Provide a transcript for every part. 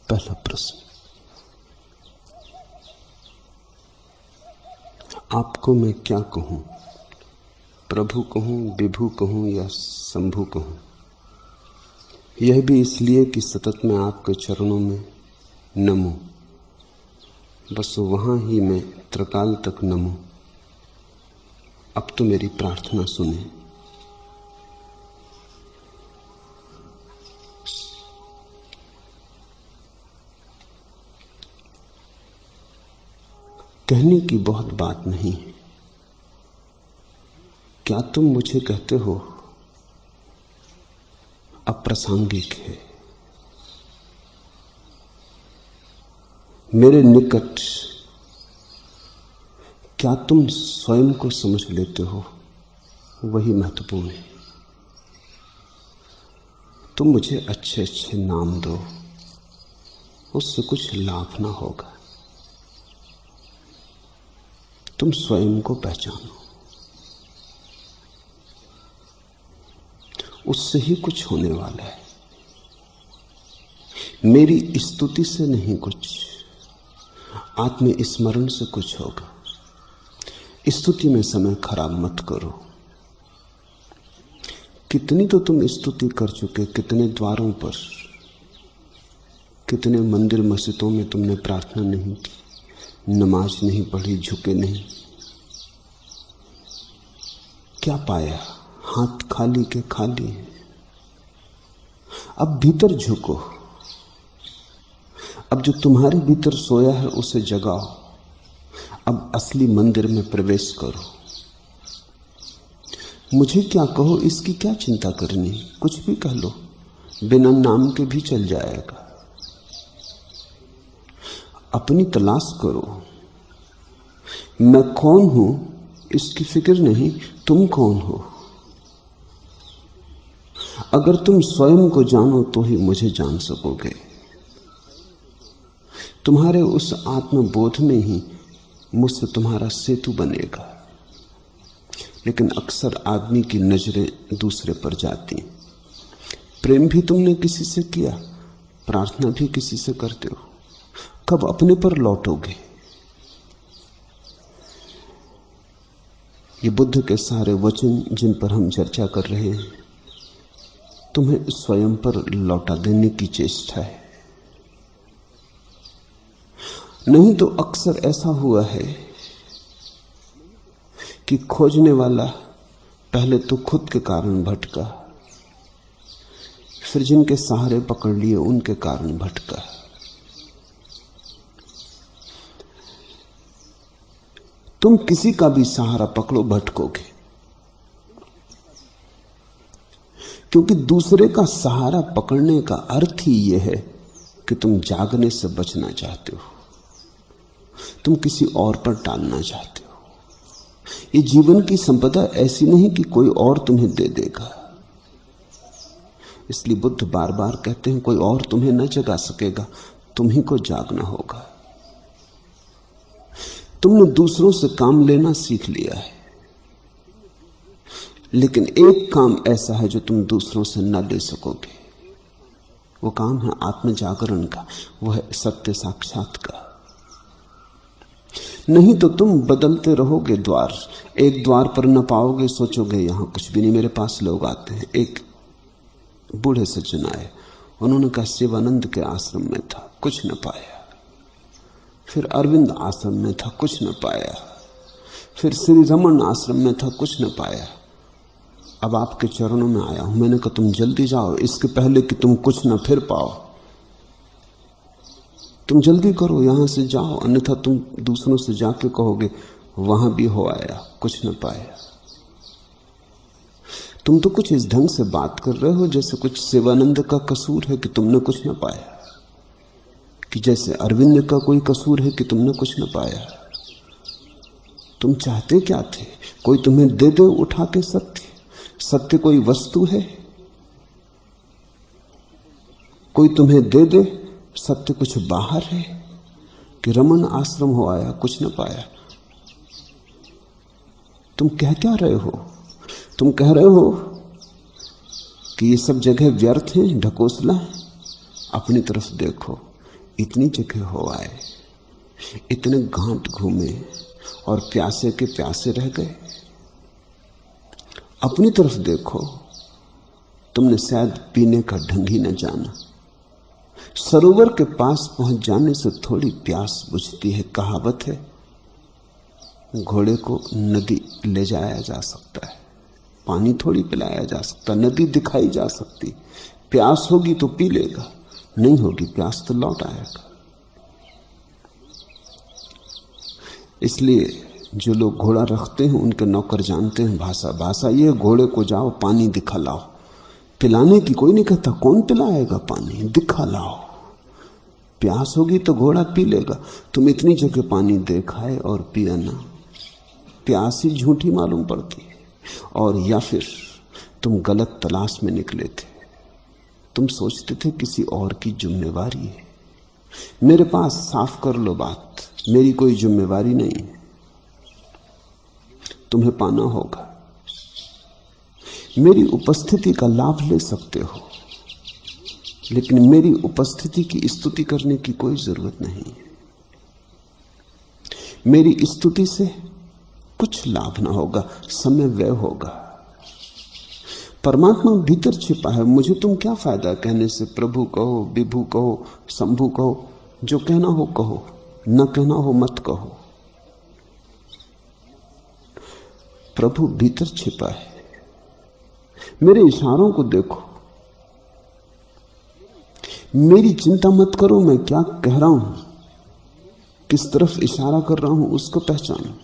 पहला प्रश्न, आपको मैं क्या कहूं? प्रभु कहूं, विभु कहूं या शंभु कहूं? यह भी इसलिए कि सतत मैं आपके चरणों में नमूं, बस वहां ही मैं त्रिकाल तक नमूं। अब तो मेरी प्रार्थना सुने। कहने की बहुत बात नहीं है। क्या तुम मुझे कहते हो अप्रासंगिक है। मेरे निकट क्या तुम स्वयं को समझ लेते हो, वही महत्वपूर्ण है। तुम मुझे अच्छे अच्छे नाम दो, उससे कुछ लाभ ना होगा। तुम स्वयं को पहचानो, उससे ही कुछ होने वाला है। मेरी स्तुति से नहीं, कुछ आत्मस्मरण से कुछ होगा। स्तुति में समय खराब मत करो। कितनी तो तुम स्तुति कर चुके, कितने द्वारों पर, कितने मंदिर मस्जिदों में तुमने प्रार्थना नहीं की, नमाज नहीं पढ़ी, झुके नहीं। क्या पाया? हाथ खाली के खाली। अब भीतर झुको। अब जो तुम्हारे भीतर सोया है उसे जगाओ। अब असली मंदिर में प्रवेश करो। मुझे क्या कहो, इसकी क्या चिंता करनी? कुछ भी कह लो, बिना नाम के भी चल जाएगा। अपनी तलाश करो। मैं कौन हूं इसकी फिक्र नहीं, तुम कौन हो। अगर तुम स्वयं को जानो तो ही मुझे जान सकोगे। तुम्हारे उस आत्मबोध में ही मुझसे तुम्हारा सेतु बनेगा। लेकिन अक्सर आदमी की नजरें दूसरे पर जाती। प्रेम भी तुमने किसी से किया, प्रार्थना भी किसी से करते हो, कब अपने पर लौटोगे? ये बुद्ध के सारे वचन जिन पर हम चर्चा कर रहे हैं, तुम्हें स्वयं पर लौटा देने की चेष्टा है। नहीं तो अक्सर ऐसा हुआ है कि खोजने वाला पहले तो खुद के कारण भटका, फिर जिनके सहारे पकड़ लिए उनके कारण भटका। तुम किसी का भी सहारा पकड़ो, भटकोगे। क्योंकि दूसरे का सहारा पकड़ने का अर्थ ही यह है कि तुम जागने से बचना चाहते हो, तुम किसी और पर टालना चाहते हो। ये जीवन की संपदा ऐसी नहीं कि कोई और तुम्हें दे देगा। इसलिए बुद्ध बार बार कहते हैं, कोई और तुम्हें न जगा सकेगा, तुम ही को जागना होगा। तुमने दूसरों से काम लेना सीख लिया है, लेकिन एक काम ऐसा है जो तुम दूसरों से न ले सकोगे। वो काम है आत्म जागरण का, वो है सत्य साक्षात का। नहीं तो तुम बदलते रहोगे द्वार। एक द्वार पर न पाओगे, सोचोगे यहां कुछ भी नहीं, मेरे पास लोग आते हैं। एक बूढ़े सज्जन आए, उन्होंने कहा शिवानंद के आश्रम में था, कुछ न पाया। फिर अरविंद आश्रम में था, कुछ न पाया। फिर श्री रमन आश्रम में था, कुछ न पाया। अब आपके चरणों में आया हूं। मैंने कहा तुम जल्दी जाओ, इसके पहले कि तुम कुछ न फिर पाओ। तुम जल्दी करो, यहां से जाओ, अन्यथा तुम दूसरों से जाके कहोगे वहां भी हो आया, कुछ न पाया। तुम तो कुछ इस ढंग से बात कर रहे हो जैसे कुछ शिवानंद का कसूर है कि तुमने कुछ न पाया, कि जैसे अरविंद का कोई कसूर है कि तुमने कुछ न पाया। तुम चाहते क्या थे? कोई तुम्हें दे दे उठा के सत्य। सत्य कोई वस्तु है? कोई तुम्हें दे दे सत्य कुछ बाहर है? कि रमन आश्रम हो आया, कुछ न पाया। तुम कह क्या रहे हो? तुम कह रहे हो कि ये सब जगह व्यर्थ है, ढकोसला है। अपनी तरफ देखो, इतनी जगह हो आए, इतने घाट घूमे और प्यासे के प्यासे रह गए। अपनी तरफ देखो, तुमने शायद पीने का ढंग ही न जाना। सरोवर के पास पहुंच जाने से थोड़ी प्यास बुझती है। कहावत है, घोड़े को नदी ले जाया जा सकता है, पानी थोड़ी पिलाया जा सकता। नदी दिखाई जा सकती, प्यास होगी तो पी लेगा, नहीं होगी प्यास तो लौट आएगा। इसलिए जो लोग घोड़ा रखते हैं उनके नौकर जानते हैं भाषा ये घोड़े को जाओ पानी दिखा लाओ। पिलाने की कोई नहीं कहता, कौन पिलाएगा पानी, दिखा लाओ। प्यास होगी तो घोड़ा पी लेगा। तुम इतनी जगह पानी देखाए और पिया ना, प्यास ही झूठी मालूम पड़ती है। और या फिर तुम गलत तलाश में निकले थे, तुम सोचते थे किसी और की जिम्मेवारी है। मेरे पास साफ कर लो बात, मेरी कोई जिम्मेवारी नहीं है, तुम्हें पाना होगा। मेरी उपस्थिति का लाभ ले सकते हो, लेकिन मेरी उपस्थिति की स्तुति करने की कोई जरूरत नहीं है। मेरी स्तुति से कुछ लाभ ना होगा, समय व्यय होगा। परमात्मा भीतर छिपा है, मुझे तुम क्या फायदा कहने से। प्रभु कहो, विभु कहो, शंभु कहो, जो कहना हो कहो, न कहना हो मत कहो। प्रभु भीतर छिपा है। मेरे इशारों को देखो, मेरी चिंता मत करो मैं क्या कह रहा हूं, किस तरफ इशारा कर रहा हूं उसको पहचानो।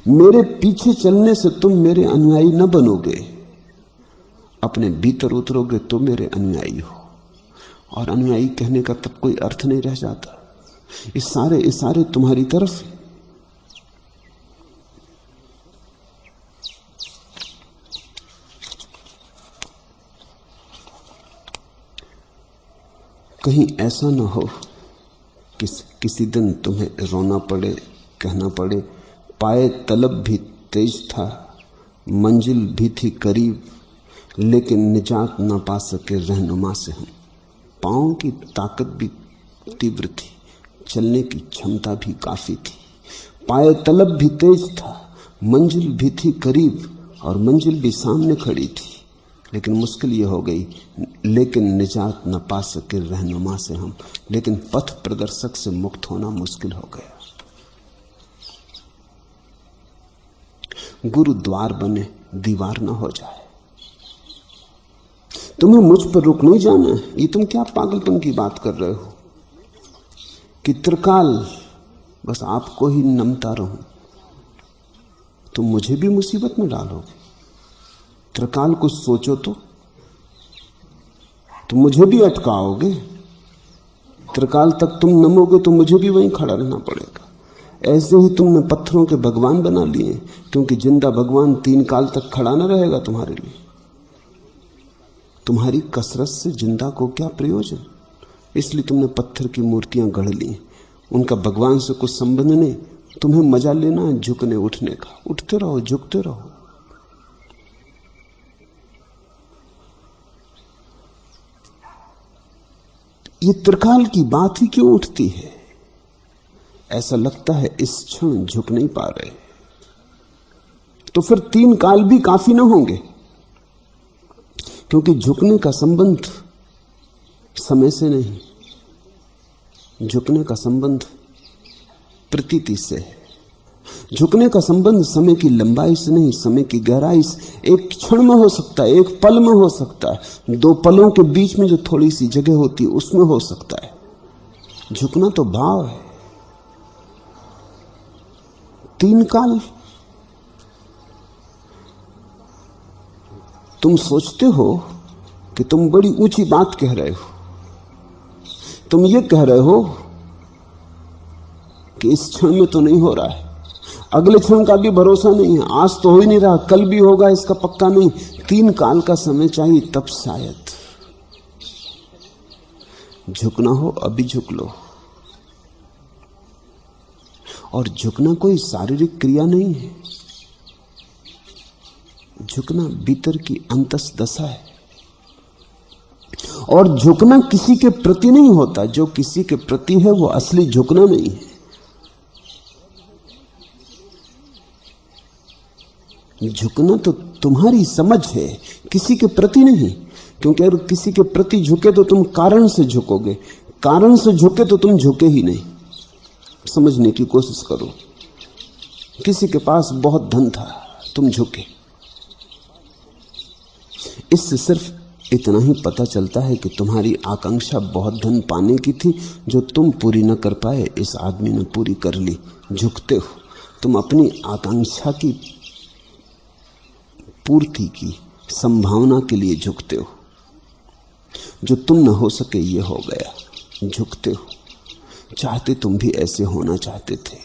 मेरे पीछे चलने से तुम मेरे अनुयायी न बनोगे, अपने भीतर उतरोगे तो मेरे अनुयायी हो। और अनुयायी कहने का तब कोई अर्थ नहीं रह जाता। इस सारे इशारे तुम्हारी तरफ। कहीं ऐसा ना हो कि किसी दिन तुम्हें रोना पड़े, कहना पड़े, पाए तलब भी तेज था, मंजिल भी थी करीब, लेकिन निजात ना पा सके रहनुमा से हम। पांव की ताकत भी तीव्र थी, चलने की क्षमता भी काफी थी। पाए तलब भी तेज था, मंजिल भी थी करीब, और मंजिल भी सामने खड़ी थी, लेकिन मुश्किल ये हो गई, लेकिन निजात न पा सके रहनुमा से हम। लेकिन पथ प्रदर्शक से मुक्त होना मुश्किल हो गया। गुरु द्वार बने, दीवार न हो जाए। तुम्हें मुझ पर रुक नहीं जाना है। ये तुम क्या पागलपन की बात कर रहे हो कि त्रिकाल बस आपको ही नमता रहूं, तुम मुझे भी मुसीबत में डालोगे। त्रिकाल कुछ सोचो तो तुम मुझे भी अटकाओगे। त्रिकाल तक तुम नमोगे तो मुझे भी वहीं खड़ा रहना पड़ेगा। ऐसे ही तुमने पत्थरों के भगवान बना लिए, क्योंकि जिंदा भगवान 3 काल तक खड़ा न रहेगा तुम्हारे लिए। तुम्हारी कसरत से जिंदा को क्या प्रयोजन, इसलिए तुमने पत्थर की मूर्तियां गढ़ ली। उनका भगवान से कुछ संबंध नहीं, तुम्हें मजा लेना है झुकने उठने का। उठते रहो, झुकते रहो। ये त्रिकाल की बात ही क्यों उठती है? ऐसा लगता है इस क्षण झुक नहीं पा रहे, तो फिर 3 काल भी काफी ना होंगे, क्योंकि झुकने का संबंध समय से नहीं, झुकने का संबंध प्रतीति से है। झुकने का संबंध समय की लंबाई से नहीं, समय की गहराई से। एक क्षण में हो सकता है, एक पल में हो सकता है, 2 पलों के बीच में जो थोड़ी सी जगह होती है उसमें हो सकता है। झुकना तो भाव है। 3 काल तुम सोचते हो कि तुम बड़ी ऊंची बात कह रहे हो। तुम ये कह रहे हो कि इस क्षण में तो नहीं हो रहा है, अगले क्षण का भी भरोसा नहीं है, आज तो हो ही नहीं रहा, कल भी होगा इसका पक्का नहीं। 3 काल का समय चाहिए, तब शायद झुकना हो। अभी झुक लो। और झुकना कोई शारीरिक क्रिया नहीं है, झुकना भीतर की अंतस दशा है। और झुकना किसी के प्रति नहीं होता, जो किसी के प्रति है वो असली झुकना नहीं है। झुकना तो तुम्हारी समझ है, किसी के प्रति नहीं। क्योंकि अगर किसी के प्रति झुके तो तुम कारण से झुकोगे, कारण से झुके तो तुम झुके ही नहीं। समझने की कोशिश करो। किसी के पास बहुत धन था, तुम झुके। इससे सिर्फ इतना ही पता चलता है कि तुम्हारी आकांक्षा बहुत धन पाने की थी, जो तुम पूरी न कर पाए, इस आदमी ने पूरी कर ली। झुकते हो तुम अपनी आकांक्षा की पूर्ति की संभावना के लिए झुकते हो। जो तुम न हो सके ये हो गया, झुकते हो। चाहते तुम भी ऐसे होना चाहते थे।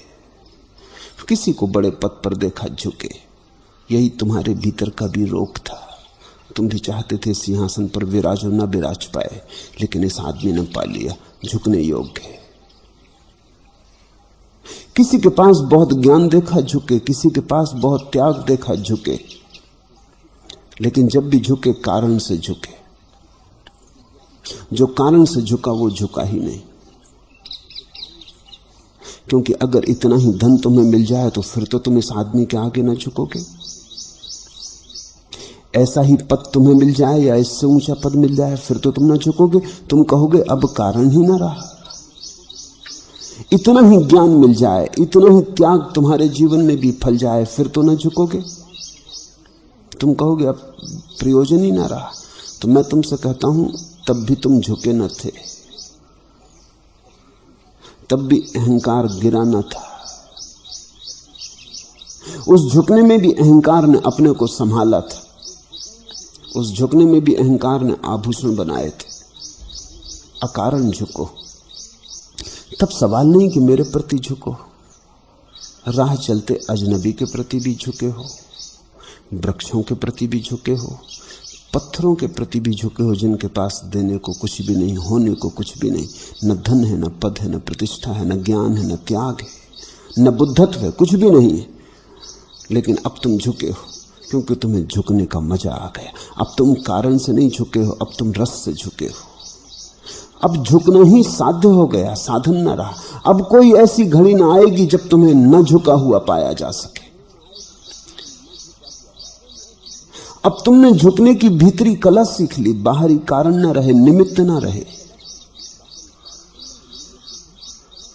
किसी को बड़े पद पर देखा, झुके। यही तुम्हारे भीतर का भी रोग था। तुम भी चाहते थे सिंहासन पर विराजो, न विराज पाए, लेकिन इस आदमी ने पा लिया, झुकने योग्य है। किसी के पास बहुत ज्ञान देखा, झुके। किसी के पास बहुत त्याग देखा, झुके। लेकिन जब भी झुके, कारण से झुके। जो कारण से झुका वो झुका ही नहीं। क्योंकि अगर इतना ही धन तुम्हें मिल जाए तो फिर तो तुम इस आदमी के आगे ना झुकोगे। ऐसा ही पद तुम्हें मिल जाए या इससे ऊंचा पद मिल जाए, फिर तो तुम ना झुकोगे। तुम कहोगे अब कारण ही ना रहा। इतना ही ज्ञान मिल जाए, इतना ही त्याग तुम्हारे जीवन में भी फल जाए, फिर तो ना झुकोगे। तुम कहोगे अब प्रयोजन ही ना रहा। तो मैं तुमसे कहता हूं, तब भी तुम झुके न थे, तब भी अहंकार गिरा न था। उस झुकने में भी अहंकार ने अपने को संभाला था। उस झुकने में भी अहंकार ने आभूषण बनाए थे। अकारण झुको। तब सवाल नहीं कि मेरे प्रति झुको। राह चलते अजनबी के प्रति भी झुके हो, वृक्षों के प्रति भी झुके हो, पत्थरों के प्रति भी झुके हो, जिनके पास देने को कुछ भी नहीं, होने को कुछ भी नहीं। न धन है, न पद है, न प्रतिष्ठा है, न ज्ञान है, न त्याग है, न बुद्धत्व है, कुछ भी नहीं है। लेकिन अब तुम झुके हो क्योंकि तुम्हें झुकने का मजा आ गया। अब तुम कारण से नहीं झुके हो, अब तुम रस से झुके हो। अब झुकना ही साध्य हो गया, साधन न रहा। अब कोई ऐसी घड़ी ना आएगी जब तुम्हें न झुका हुआ पाया जा सके। अब तुमने झुकने की भीतरी कला सीख ली। बाहरी कारण न रहे, निमित्त न रहे।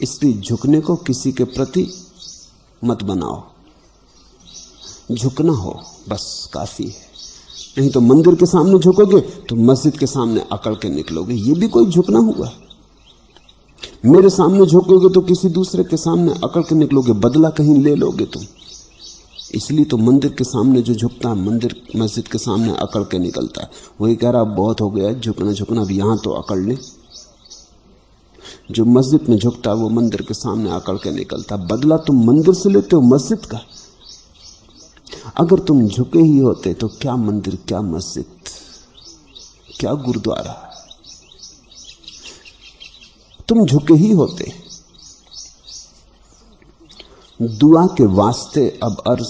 इसलिए झुकने को किसी के प्रति मत बनाओ। झुकना हो बस काफी है। नहीं तो मंदिर के सामने झुकोगे तो मस्जिद के सामने अकड़ के निकलोगे। ये भी कोई झुकना हुआ? मेरे सामने झुकोगे तो किसी दूसरे के सामने अकड़ के निकलोगे, बदला कहीं ले लोगे तुम। इसलिए तो मंदिर के सामने जो झुकता है, मंदिर मस्जिद के सामने अकड़ के निकलता है। वही कह रहा बहुत हो गया झुकना झुकना, अब यहां तो अकड़ ले। जो मस्जिद में झुकता है वो मंदिर के सामने अकड़ के निकलता। बदला तुम मंदिर से लेते हो, मस्जिद का। अगर तुम झुके ही होते तो क्या मंदिर, क्या मस्जिद, क्या गुरुद्वारा। तुम झुके ही होते। दुआ के वास्ते अब अर्ज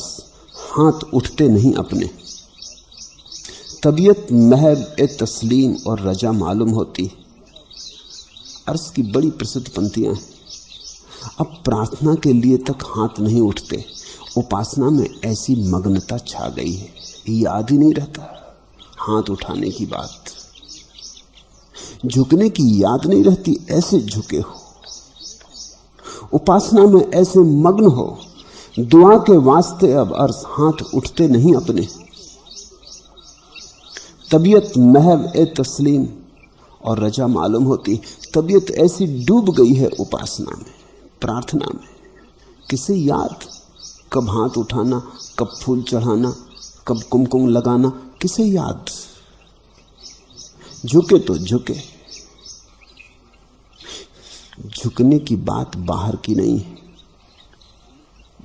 हाथ उठते नहीं अपने। तबीयत महब ए तस्लीम और रजा मालूम होती। अर्ज की बड़ी प्रसिद्ध पंक्तियां हैं। अब प्रार्थना के लिए तक हाथ नहीं उठते। उपासना में ऐसी मग्नता छा गई है, याद ही नहीं रहता हाथ उठाने की बात। झुकने की याद नहीं रहती, ऐसे झुके हो। उपासना में ऐसे मग्न हो। दुआ के वास्ते अब अर्ज हाथ उठते नहीं अपने। तबीयत महव ए तस्लीम और रजा मालूम होती। तबीयत ऐसी डूब गई है उपासना में, प्रार्थना में। किसे याद? कब हाथ उठाना, कब फूल चढ़ाना, कब कुमकुम लगाना, किसे याद? झुके तो झुके। झुकने की बात बाहर की नहीं है,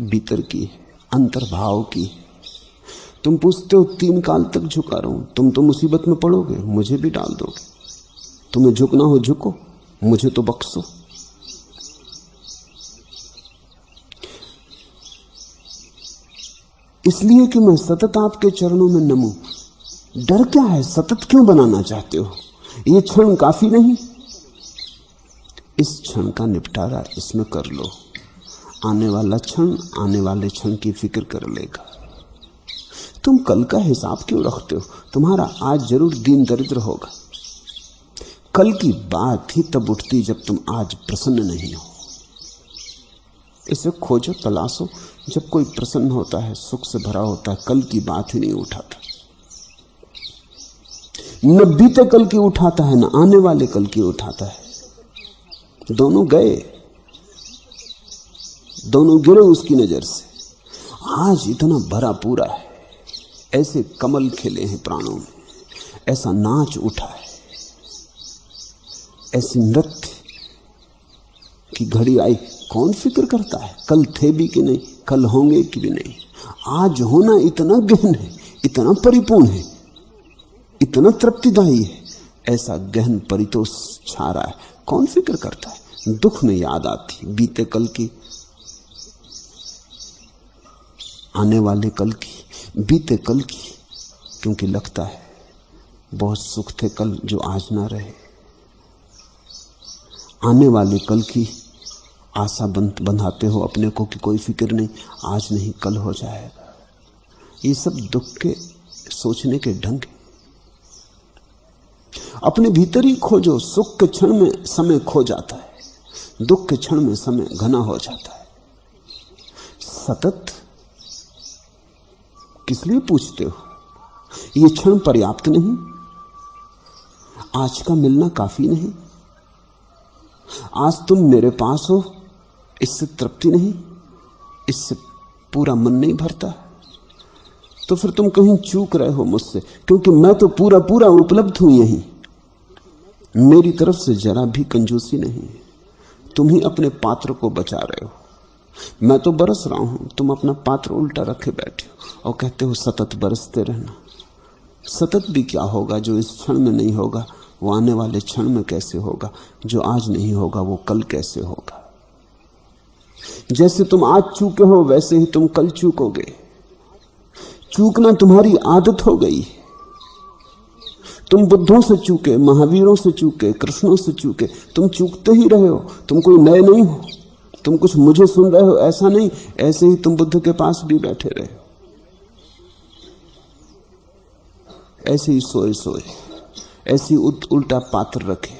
भीतर की है, अंतर्भाव की है। तुम पूछते हो 3 काल तक झुका रहूं, तुम तो मुसीबत में पड़ोगे, मुझे भी डाल दोगे। तुम्हें झुकना हो झुको, मुझे तो बख्शो। इसलिए कि मैं सतत आपके चरणों में नमूं। डर क्या है? सतत क्यों बनाना चाहते हो? ये क्षण काफी नहीं? इस क्षण का निपटारा इसमें कर लो। आने वाला क्षण आने वाले क्षण की फिक्र कर लेगा। तुम कल का हिसाब क्यों रखते हो? तुम्हारा आज जरूर दीन दरिद्र होगा। कल की बात ही तब उठती जब तुम आज प्रसन्न नहीं हो। इसे खोजो, तलाशो। जब कोई प्रसन्न होता है, सुख से भरा होता है, कल की बात ही नहीं उठाता। न बीते कल की उठाता है, न आने वाले कल की उठाता है। दोनों गए, दोनों गिरे उसकी नजर से। आज इतना भरा पूरा है, ऐसे कमल खिले हैं प्राणों में, ऐसा नाच उठा है, ऐसी नृत्य की घड़ी आई। कौन फिक्र करता है कल थे भी कि नहीं, कल होंगे कि भी नहीं? आज होना इतना गहन है, इतना परिपूर्ण है, इतना तृप्तिदायी है, ऐसा गहन परितोष छा रहा है। कौन फिक्र करता है? दुख में याद आती बीते कल की, आने वाले कल की, बीते कल की, क्योंकि लगता है बहुत सुख थे कल जो आज ना रहे। आने वाले कल की आशा बंधाते हो अपने को कि कोई फिक्र नहीं, आज नहीं कल हो जाएगा। ये सब दुख के सोचने के ढंग है। अपने भीतर ही खोजो। सुख के क्षण में समय खो जाता है, दुख के क्षण में समय घना हो जाता है। सतत किस लिए पूछते हो? ये क्षण पर्याप्त नहीं? आज का मिलना काफी नहीं? आज तुम मेरे पास हो, इससे तृप्ति नहीं? इससे पूरा मन नहीं भरता? तो फिर तुम कहीं चूक रहे हो मुझसे, क्योंकि मैं तो पूरा पूरा उपलब्ध हूं यहीं। मेरी तरफ से जरा भी कंजूसी नहीं। तुम ही अपने पात्र को बचा रहे हो। मैं तो बरस रहा हूं, तुम अपना पात्र उल्टा रखे बैठे हो और कहते हो सतत बरसते रहना। सतत भी क्या होगा जो इस क्षण में नहीं होगा, वो आने वाले क्षण में कैसे होगा? जो आज नहीं होगा वो कल कैसे होगा? जैसे तुम आज चूके हो वैसे ही तुम कल चूकोगे। चूकना तुम्हारी आदत हो गई। तुम बुद्धों से चूके, महावीरों से चूके, कृष्णों से चूके, तुम चूकते ही रहे हो। तुम कोई नए नहीं हो, तुम कुछ मुझे सुन रहे हो ऐसा नहीं। ऐसे ही तुम बुद्ध के पास भी बैठे रहे हो, ऐसे ही सोए सोए, ऐसे ही उल्टा पात्र रखे,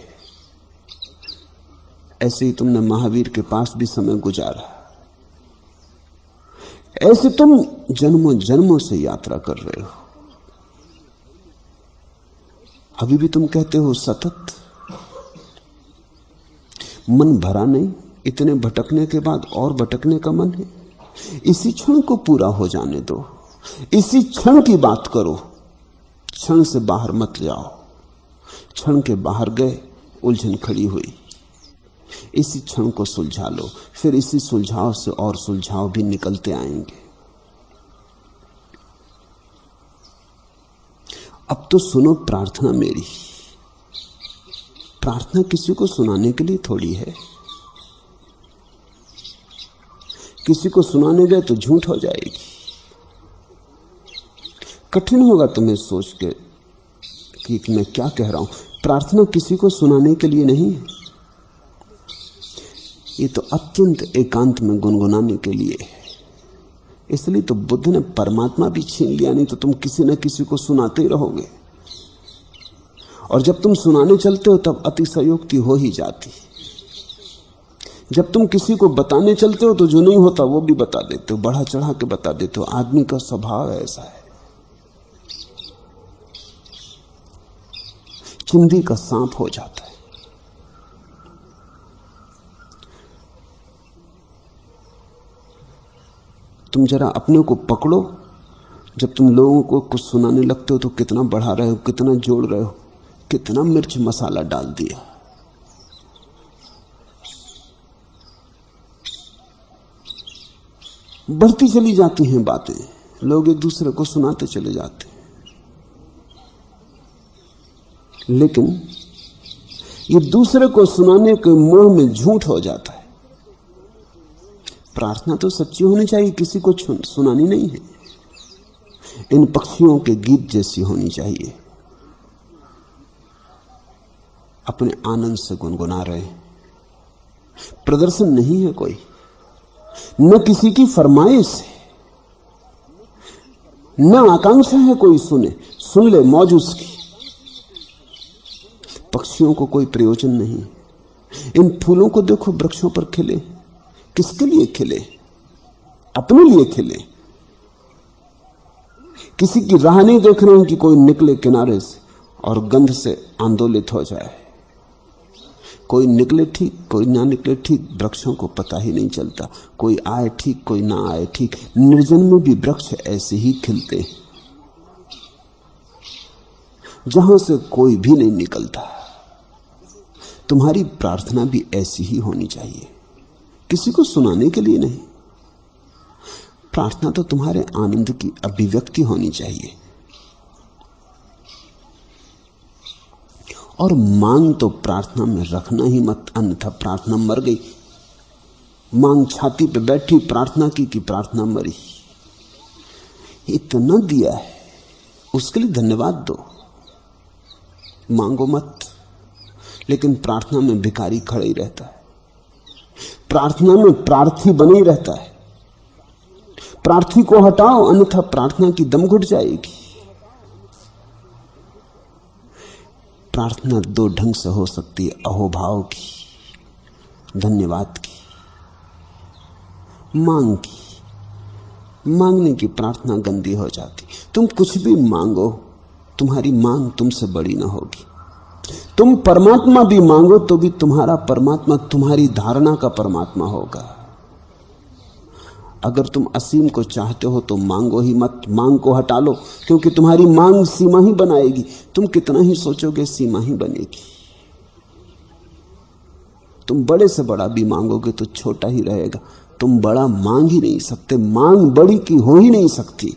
ऐसे ही तुमने महावीर के पास भी समय गुजारा। ऐसे तुम जन्मों जन्मों से यात्रा कर रहे हो। अभी भी तुम कहते हो सतत। मन भरा नहीं? इतने भटकने के बाद और भटकने का मन है? इसी क्षण को पूरा हो जाने दो। इसी क्षण की बात करो, क्षण से बाहर मत जाओ। क्षण के बाहर गए, उलझन खड़ी हुई। इसी क्षण को सुलझा लो, फिर इसी सुलझाव से और सुलझाव भी निकलते आएंगे। अब तो सुनो प्रार्थना मेरी। प्रार्थना किसी को सुनाने के लिए थोड़ी है। किसी को सुनाने गए तो झूठ हो जाएगी। कठिन होगा तुम्हें सोच के कि मैं क्या कह रहा हूं। प्रार्थना किसी को सुनाने के लिए नहीं है, ये तो अत्यंत एकांत में गुनगुनाने के लिए है। इसलिए तो बुद्ध ने परमात्मा भी छीन लिया, नहीं तो तुम किसी न किसी को सुनाते ही रहोगे। और जब तुम सुनाने चलते हो तब अतिशयोक्ति हो ही जाती। जब तुम किसी को बताने चलते हो तो जो नहीं होता वो भी बता देते हो, बढ़ा चढ़ा के बता देते हो। आदमी का स्वभाव ऐसा है, चिंदी का सांप हो जाता है। तुम जरा अपने को पकड़ो। जब तुम लोगों को कुछ सुनाने लगते हो तो कितना बढ़ा रहे हो, कितना जोड़ रहे हो, कितना मिर्च मसाला डाल दिया। बढ़ती चली जाती हैं बातें, लोग एक दूसरे को सुनाते चले जाते हैं। लेकिन ये दूसरे को सुनाने के मोह में झूठ हो जाता है। प्रार्थना तो सच्ची होनी चाहिए, किसी को सुनानी नहीं है। इन पक्षियों के गीत जैसी होनी चाहिए। अपने आनंद से गुनगुना रहे हैं। प्रदर्शन नहीं है कोई, न किसी की फरमाइश है, न आकांक्षा है कोई सुने, सुन ले मौज उसकी। पक्षियों को कोई प्रयोजन नहीं। इन फूलों को देखो वृक्षों पर खिले, किसके लिए खिले? अपने लिए खिले। किसी की राह नहीं देख रहे हैं कि कोई निकले किनारे से और गंध से आंदोलित हो जाए। कोई निकले ठीक, कोई ना निकले ठीक, वृक्षों को पता ही नहीं चलता। कोई आए ठीक, कोई ना आए ठीक। निर्जन में भी वृक्ष ऐसे ही खिलते हैं, जहां से कोई भी नहीं निकलता। तुम्हारी प्रार्थना भी ऐसी ही होनी चाहिए, किसी को सुनाने के लिए नहीं। प्रार्थना तो तुम्हारे आनंद की अभिव्यक्ति होनी चाहिए। और मांग तो प्रार्थना में रखना ही मत, अन्यथा प्रार्थना मर गई। मांग छाती पे बैठी, प्रार्थना की कि प्रार्थना मरी। इतना दिया है, उसके लिए धन्यवाद दो, मांगो मत। लेकिन प्रार्थना में भिखारी खड़ा ही रहता है, प्रार्थना में प्रार्थी बने ही रहता है। प्रार्थी को हटाओ, अन्यथा प्रार्थना की दम घुट जाएगी। प्रार्थना दो ढंग से हो सकती है, अहोभाव की, धन्यवाद की, मांग की। मांगने की प्रार्थना गंदी हो जाती। तुम कुछ भी मांगो, तुम्हारी मांग तुमसे बड़ी ना होगी। तुम परमात्मा भी मांगो तो भी तुम्हारा परमात्मा तुम्हारी धारणा का परमात्मा होगा। अगर तुम असीम को चाहते हो तो मांगो ही मत, मांग को हटा लो, क्योंकि तुम्हारी मांग सीमा ही बनाएगी। तुम कितना ही सोचोगे, सीमा ही बनेगी। तुम बड़े से बड़ा भी मांगोगे तो छोटा ही रहेगा। तुम बड़ा मांग ही नहीं सकते, मांग बड़ी की हो ही नहीं सकती।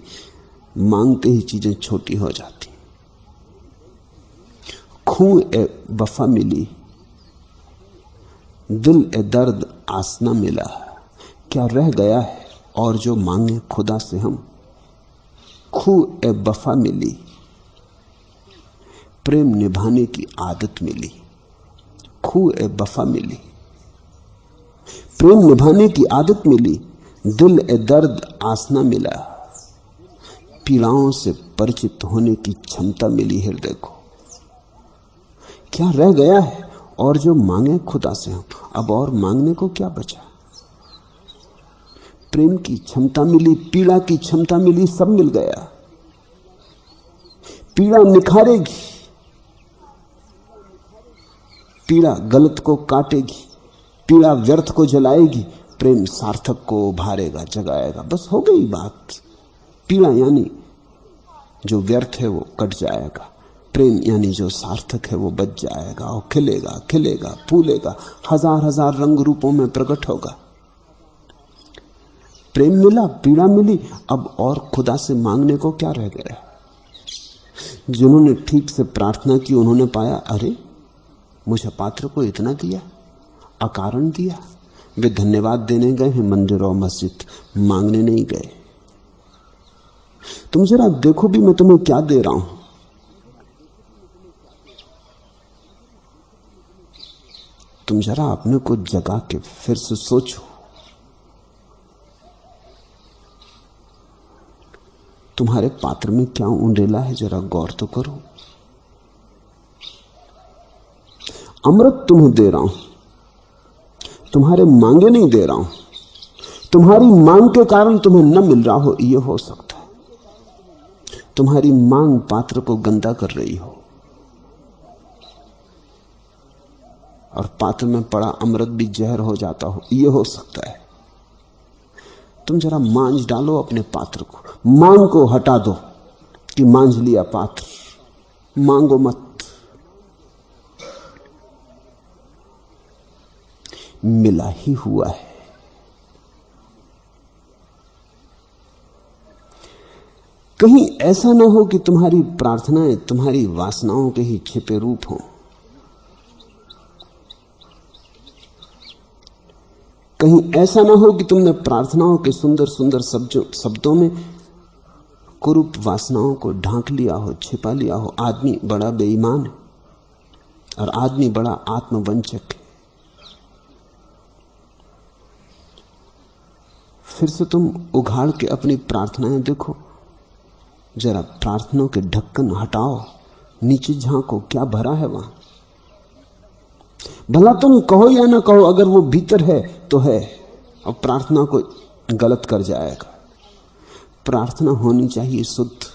मांगते ही चीजें छोटी हो जाती। खूं ए वफा मिली, दिल ए दर्द आसना मिला। क्या रह गया है और जो मांगे खुदा से हम? खूं ए वफा मिली, प्रेम निभाने की आदत मिली। खूं ए वफा मिली, प्रेम निभाने की आदत मिली। दिल ए दर्द आसना मिला, पीड़ाओं से परिचित होने की क्षमता मिली हृदय को। क्या रह गया है और जो मांगे खुदा से हम? अब और मांगने को क्या बचा? प्रेम की क्षमता मिली, पीड़ा की क्षमता मिली, सब मिल गया। पीड़ा निखारेगी, पीड़ा गलत को काटेगी, पीड़ा व्यर्थ को जलाएगी, प्रेम सार्थक को उभारेगा, जगाएगा। बस हो गई बात। पीड़ा यानी जो व्यर्थ है वो कट जाएगा, प्रेम यानी जो सार्थक है वो बच जाएगा और खिलेगा, खिलेगा, फूलेगा, हजार हजार रंग रूपों में प्रकट होगा। प्रेम मिला, पीड़ा मिली, अब और खुदा से मांगने को क्या रह गया? जिन्होंने ठीक से प्रार्थना की उन्होंने पाया, अरे मुझे पात्र को इतना दिया, अकारण दिया। वे धन्यवाद देने गए हैं मंदिर और मस्जिद, मांगने नहीं गए। तुम जरा देखो भी मैं तुम्हें क्या दे रहा हूं। तुम जरा अपने को जगा के फिर से सोचो, तुम्हारे पात्र में क्या उंडेला है, जरा गौर तो करो। अमृत तुम्हें दे रहा हूं, तुम्हारे मांगे नहीं दे रहा हूं। तुम्हारी मांग के कारण तुम्हें न मिल रहा हो, यह हो सकता है। तुम्हारी मांग पात्र को गंदा कर रही हो और पात्र में पड़ा अमृत भी जहर हो जाता हो, यह हो सकता है। तुम जरा मांझ डालो अपने पात्र को, मांग को हटा दो कि मांझ लिया पात्र, मांगो मत। मिला ही हुआ है। कहीं ऐसा ना हो कि तुम्हारी प्रार्थनाएं तुम्हारी वासनाओं के ही छिपे रूप हों। कहीं ऐसा ना हो कि तुमने प्रार्थनाओं के सुंदर सुंदर शब्दों में कुरूप वासनाओं को ढांक लिया हो, छिपा लिया हो। आदमी बड़ा बेईमान है, और आदमी बड़ा आत्मवंचक है। फिर से तुम उघाड़ के अपनी प्रार्थनाएं देखो, जरा प्रार्थनाओं के ढक्कन हटाओ, नीचे झांको, क्या भरा है वहां। भला तुम कहो या ना कहो, अगर वो भीतर है तो है, और प्रार्थना को गलत कर जाएगा। प्रार्थना होनी चाहिए शुद्ध,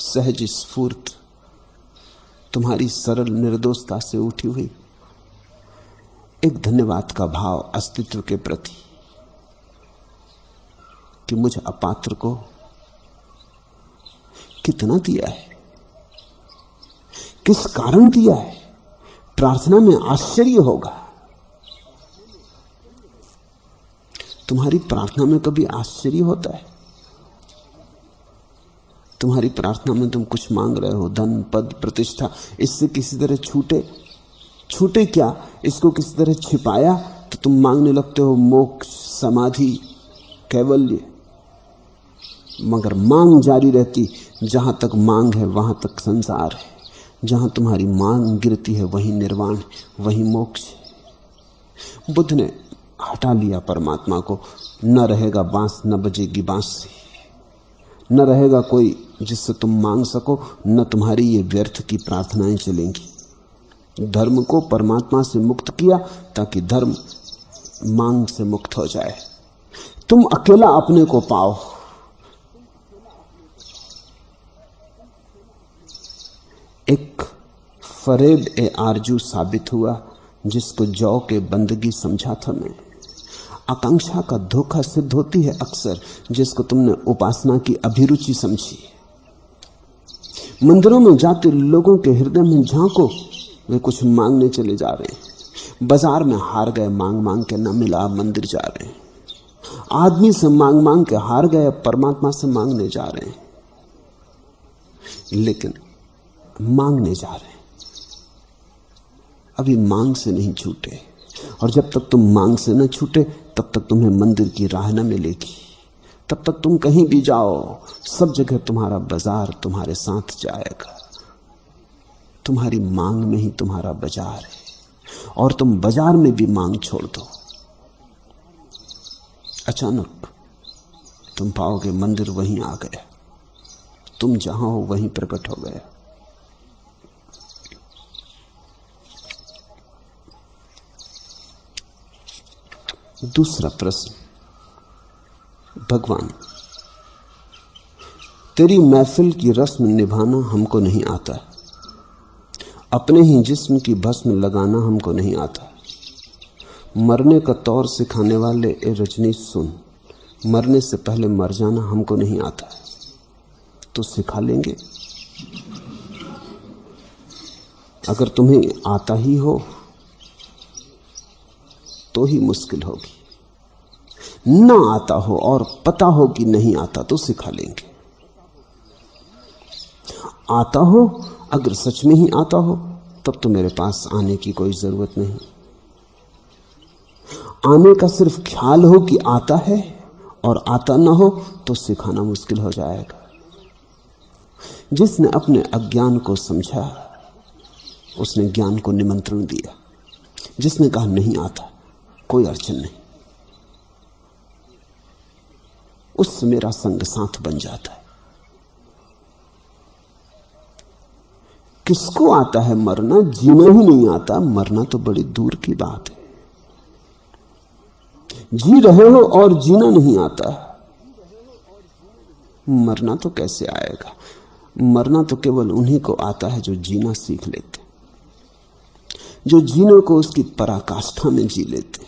सहज, स्फूर्त, तुम्हारी सरल निर्दोषता से उठी हुई, एक धन्यवाद का भाव अस्तित्व के प्रति कि मुझे अपात्र को कितना दिया है, किस कारण दिया है। प्रार्थना में आश्चर्य होगा। तुम्हारी प्रार्थना में कभी आश्चर्य होता है? तुम्हारी प्रार्थना में तुम कुछ मांग रहे हो, धन, पद, प्रतिष्ठा, इससे किसी तरह छूटे क्या, इसको किसी तरह छिपाया तो तुम मांगने लगते हो मोक्ष, समाधि, कैवल्य। मगर मांग जारी रहती। जहां तक मांग है वहां तक संसार है। जहां तुम्हारी मांग गिरती है वहीं निर्वाण है, वहीं मोक्ष है। बुद्ध ने हटा लिया परमात्मा को। न रहेगा बांस, न बजेगी बांसुरी, न रहेगा कोई जिससे तुम मांग सको, न तुम्हारी ये व्यर्थ की प्रार्थनाएं चलेंगी। धर्म को परमात्मा से मुक्त किया ताकि धर्म मांग से मुक्त हो जाए। तुम अकेला अपने को पाओ। एक फरेब ए आरजू साबित हुआ जिसको जौ के बंदगी समझा था मैं। आकांक्षा का धोखा सिद्ध होती है अक्सर जिसको तुमने उपासना की अभिरुचि समझी। मंदिरों में जाते लोगों के हृदय में झांको, वे कुछ मांगने चले जा रहे हैं। बाजार में हार गए, मांग मांग के न मिला, मंदिर जा रहे हैं। आदमी से मांग मांग के हार गए, परमात्मा से मांगने जा रहे हैं। लेकिन मांगने जा रहे हैं, अभी मांग से नहीं छूटे। और जब तक तुम मांग से न छूटे तब तक तुम्हें मंदिर की राह न मिलेगी। तब तक तुम कहीं भी जाओ, सब जगह तुम्हारा बाजार तुम्हारे साथ जाएगा। तुम्हारी मांग में ही तुम्हारा बाजार है। और तुम बाजार में भी मांग छोड़ दो, अचानक तुम पाओगे मंदिर वहीं आ गया, तुम जहां हो वहीं प्रकट हो गया। दूसरा प्रश्न, भगवान, तेरी महफिल की रस्म निभाना हमको नहीं आता, अपने ही जिस्म की भस्म लगाना हमको नहीं आता। मरने का तौर सिखाने वाले ए रजनीश सुन, मरने से पहले मर जाना हमको नहीं आता, तो सिखा लेंगे। अगर तुम्हें आता ही हो तो ही मुश्किल होगी, ना आता हो और पता हो कि नहीं आता तो सिखा लेंगे। आता हो, अगर सच में ही आता हो तब तो मेरे पास आने की कोई जरूरत नहीं। आने का सिर्फ ख्याल हो कि आता है और आता ना हो तो सिखाना मुश्किल हो जाएगा। जिसने अपने अज्ञान को समझा उसने ज्ञान को निमंत्रण दिया। जिसने कहा नहीं आता, कोई अड़चन नहीं, उससे मेरा संग साथ बन जाता है। किसको आता है मरना? जीना ही नहीं आता, मरना तो बड़ी दूर की बात है। जी रहे हो और जीना नहीं आता, मरना तो कैसे आएगा? मरना तो केवल उन्हीं को आता है जो जीना सीख लेते, जो जीने को उसकी पराकाष्ठा में जी लेते,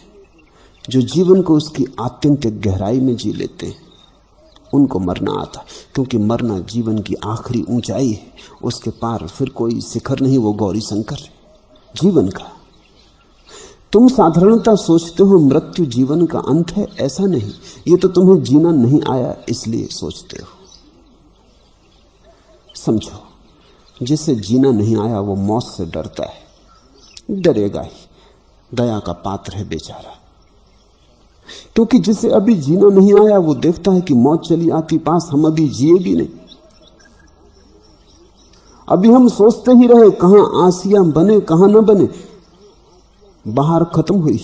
जो जीवन को उसकी आत्यंतिक गहराई में जी लेते हैं, उनको मरना आता। क्योंकि मरना जीवन की आखिरी ऊंचाई है, उसके पार फिर कोई शिखर नहीं, वो गौरी शंकर है जीवन का। तुम साधारणतः सोचते हो मृत्यु जीवन का अंत है, ऐसा नहीं। ये तो तुम्हें जीना नहीं आया इसलिए सोचते हो। समझो, जिसे जीना नहीं आया वो मौत से डरता है, डरेगा ही, दया का पात्र है बेचारा। क्योंकि जिसे अभी जीना नहीं आया वो देखता है कि मौत चली आती पास, हम अभी जिए भी नहीं। अभी हम सोचते ही रहे कहां आसिया बने कहां न बने, बाहर खत्म हुई।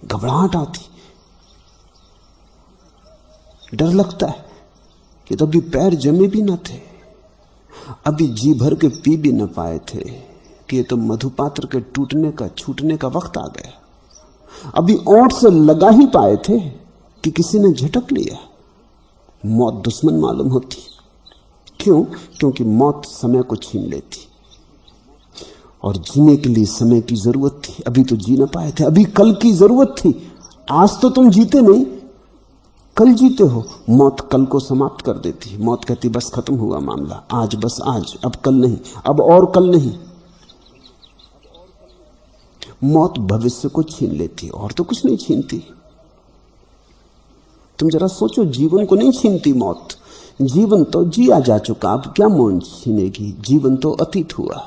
घबराहट आती, डर लगता है कि तो अभी पैर जमे भी न थे, अभी जी भर के पी भी न पाए थे कि ये तो मधुपात्र के टूटने का छूटने का वक्त आ गया। अभी ओंठ से लगा ही पाए थे कि किसी ने झटक लिया। मौत दुश्मन मालूम होती। क्यों? क्योंकि मौत समय को छीन लेती और जीने के लिए समय की जरूरत थी। अभी तो जी ना पाए थे, अभी कल की जरूरत थी। आज तो तुम जीते नहीं, कल जीते हो। मौत कल को समाप्त कर देती। मौत कहती बस खत्म हुआ मामला, आज बस आज, अब कल नहीं, अब और कल नहीं। मौत भविष्य को छीन लेती और तो कुछ नहीं छीनती। तुम जरा सोचो, जीवन को नहीं छीनती मौत। जीवन तो जिया जा चुका, अब क्या मौत छीनेगी? जीवन तो अतीत हुआ।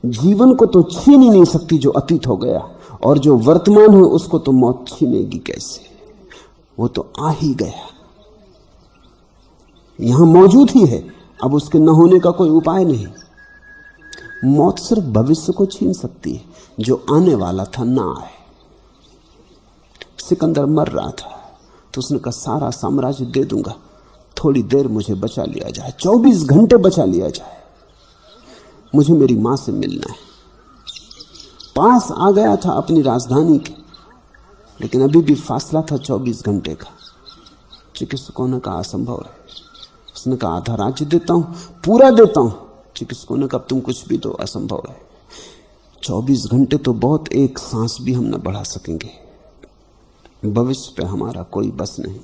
जीवन को तो छीन ही नहीं सकती जो अतीत हो गया, और जो वर्तमान है उसको तो मौत छीनेगी कैसे? वो तो आ ही गया, यहां मौजूद ही है, अब उसके न होने का कोई उपाय नहीं। मौत सिर्फ भविष्य को छीन सकती है, जो आने वाला था ना आए। सिकंदर मर रहा था तो उसने कहा सारा साम्राज्य दे दूंगा, थोड़ी देर मुझे बचा लिया जाए, 24 घंटे बचा लिया जाए, मुझे मेरी मां से मिलना है। पास आ गया था अपनी राजधानी के, लेकिन अभी भी फासला था 24 घंटे का। चिकित्सकों ने कहा असंभव है। उसने कहा आधा राज्य देता हूं, पूरा देता हूं। चिकित्सकों ने कहा तुम कुछ भी दो, असंभव है। 24 घंटे तो बहुत, एक सांस भी हम न बढ़ा सकेंगे। भविष्य पे हमारा कोई बस नहीं।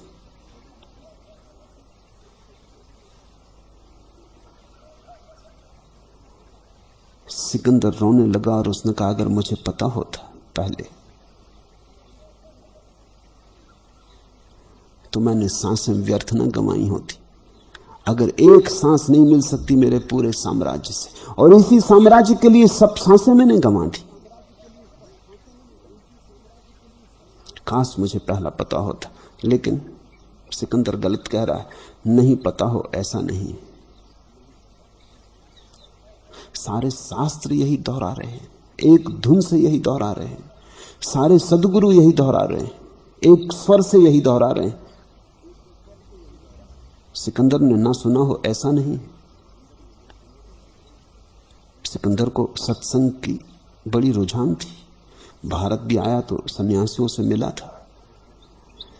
सिकंदर रोने लगा और उसने कहा अगर मुझे पता होता पहले तो मैंने सांसें व्यर्थ न गंवाई होती। अगर एक सांस नहीं मिल सकती मेरे पूरे साम्राज्य से, और इसी साम्राज्य के लिए सब सांसें मैंने गंवा दी, काश मुझे पहला पता होता। लेकिन सिकंदर गलत कह रहा है, नहीं पता हो ऐसा नहीं। सारे शास्त्र यही दोहरा रहे हैं, एक धुन से यही दोहरा रहे हैं, सारे सद्गुरु यही दोहरा रहे हैं, एक स्वर से यही दोहरा रहे हैं। सिकंदर ने ना सुना हो ऐसा नहीं। सिकंदर को सत्संग की बड़ी रुझान थी। भारत भी आया तो सन्यासियों से मिला था।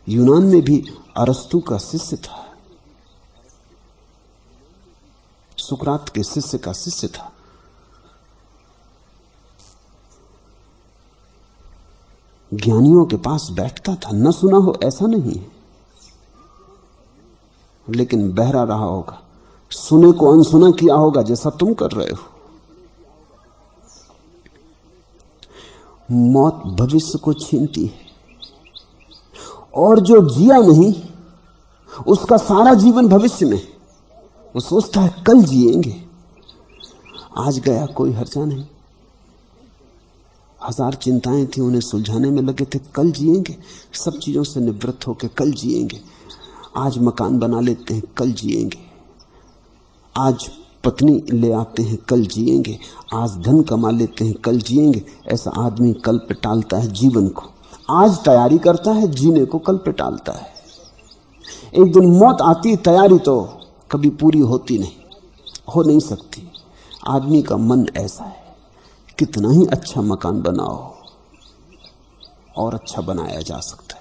यूनान में भी अरस्तु का शिष्य था, सुकरात के शिष्य का शिष्य था। ज्ञानियों के पास बैठता था, न सुना हो ऐसा नहीं। लेकिन बहरा रहा होगा, सुने को अनसुना किया होगा जैसा तुम कर रहे हो। मौत भविष्य को छीनती है, और जो जिया नहीं उसका सारा जीवन भविष्य में। वो सोचता है कल जिएंगे, आज गया कोई हर्जा नहीं। हजार चिंताएं थी, उन्हें सुलझाने में लगे थे, कल जिएंगे, सब चीजों से निवृत्त होकर कल जिएंगे। आज मकान बना लेते हैं, कल जिएंगे। आज पत्नी ले आते हैं, कल जिएंगे। आज धन कमा लेते हैं, कल जिएंगे। ऐसा आदमी कल पे टालता है जीवन को। आज तैयारी करता है, जीने को कल पे टालता है। एक दिन मौत आती, तैयारी तो कभी पूरी होती नहीं, हो नहीं सकती। आदमी का मन ऐसा है, कितना ही अच्छा मकान बनाओ और अच्छा बनाया जा सकता है।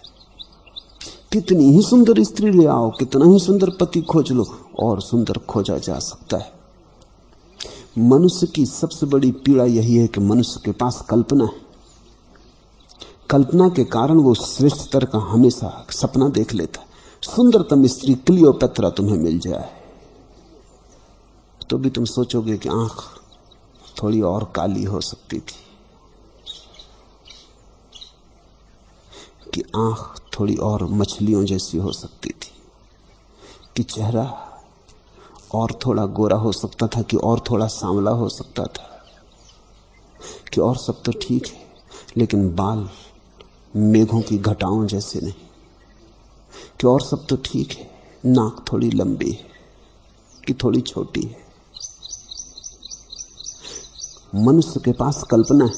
कितनी ही सुंदर स्त्री ले आओ, कितना ही सुंदर पति खोज लो, और सुंदर खोजा जा सकता है। मनुष्य की सबसे बड़ी पीड़ा यही है कि मनुष्य के पास कल्पना है। कल्पना के कारण वो श्रेष्ठ स्तर का हमेशा सपना देख लेता है। सुंदरतम स्त्री क्लियोपेत्रा तुम्हें मिल जाए तो भी तुम सोचोगे कि आंख थोड़ी और काली हो सकती थी, कि आंख थोड़ी और मछलियों जैसी हो सकती थी, कि चेहरा और थोड़ा गोरा हो सकता था, कि और थोड़ा सांवला हो सकता था, कि और सब तो ठीक है, लेकिन बाल मेघों की घटाओं जैसे नहीं, कि और सब तो ठीक है, नाक थोड़ी लंबी है कि थोड़ी छोटी है। मनुष्य के पास कल्पना है,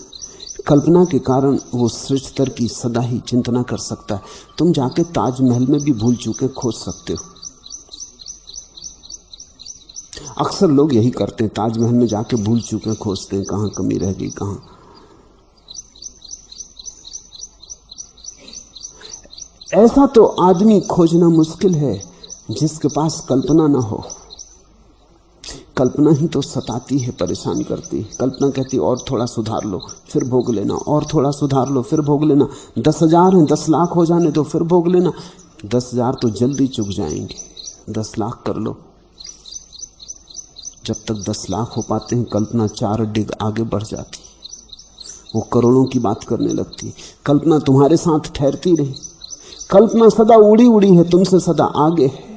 कल्पना के कारण वो सृष्टिकर की सदा ही चिंतना कर सकता है। तुम जाके ताजमहल में भी भूल चूके खोज सकते हो। अक्सर लोग यही करते हैं, ताजमहल में जाके भूल चूके खोजते हैं, कहां कमी रह गई कहां। ऐसा तो आदमी खोजना मुश्किल है जिसके पास कल्पना ना हो। कल्पना ही तो सताती है, परेशान करती है। कल्पना कहती है और थोड़ा सुधार लो फिर भोग लेना, और थोड़ा सुधार लो फिर भोग लेना। 10,000 हैं, 10 लाख हो जाने दो फिर भोग लेना। 10,000 तो जल्दी चुक जाएंगे, 10 लाख कर लो। जब तक 10 लाख हो पाते हैं कल्पना 4 डिग आगे बढ़ जाती, वो करोड़ों की बात करने लगती। कल्पना तुम्हारे साथ ठहरती नहीं, कल्पना सदा उड़ी उड़ी है, तुमसे सदा आगे है।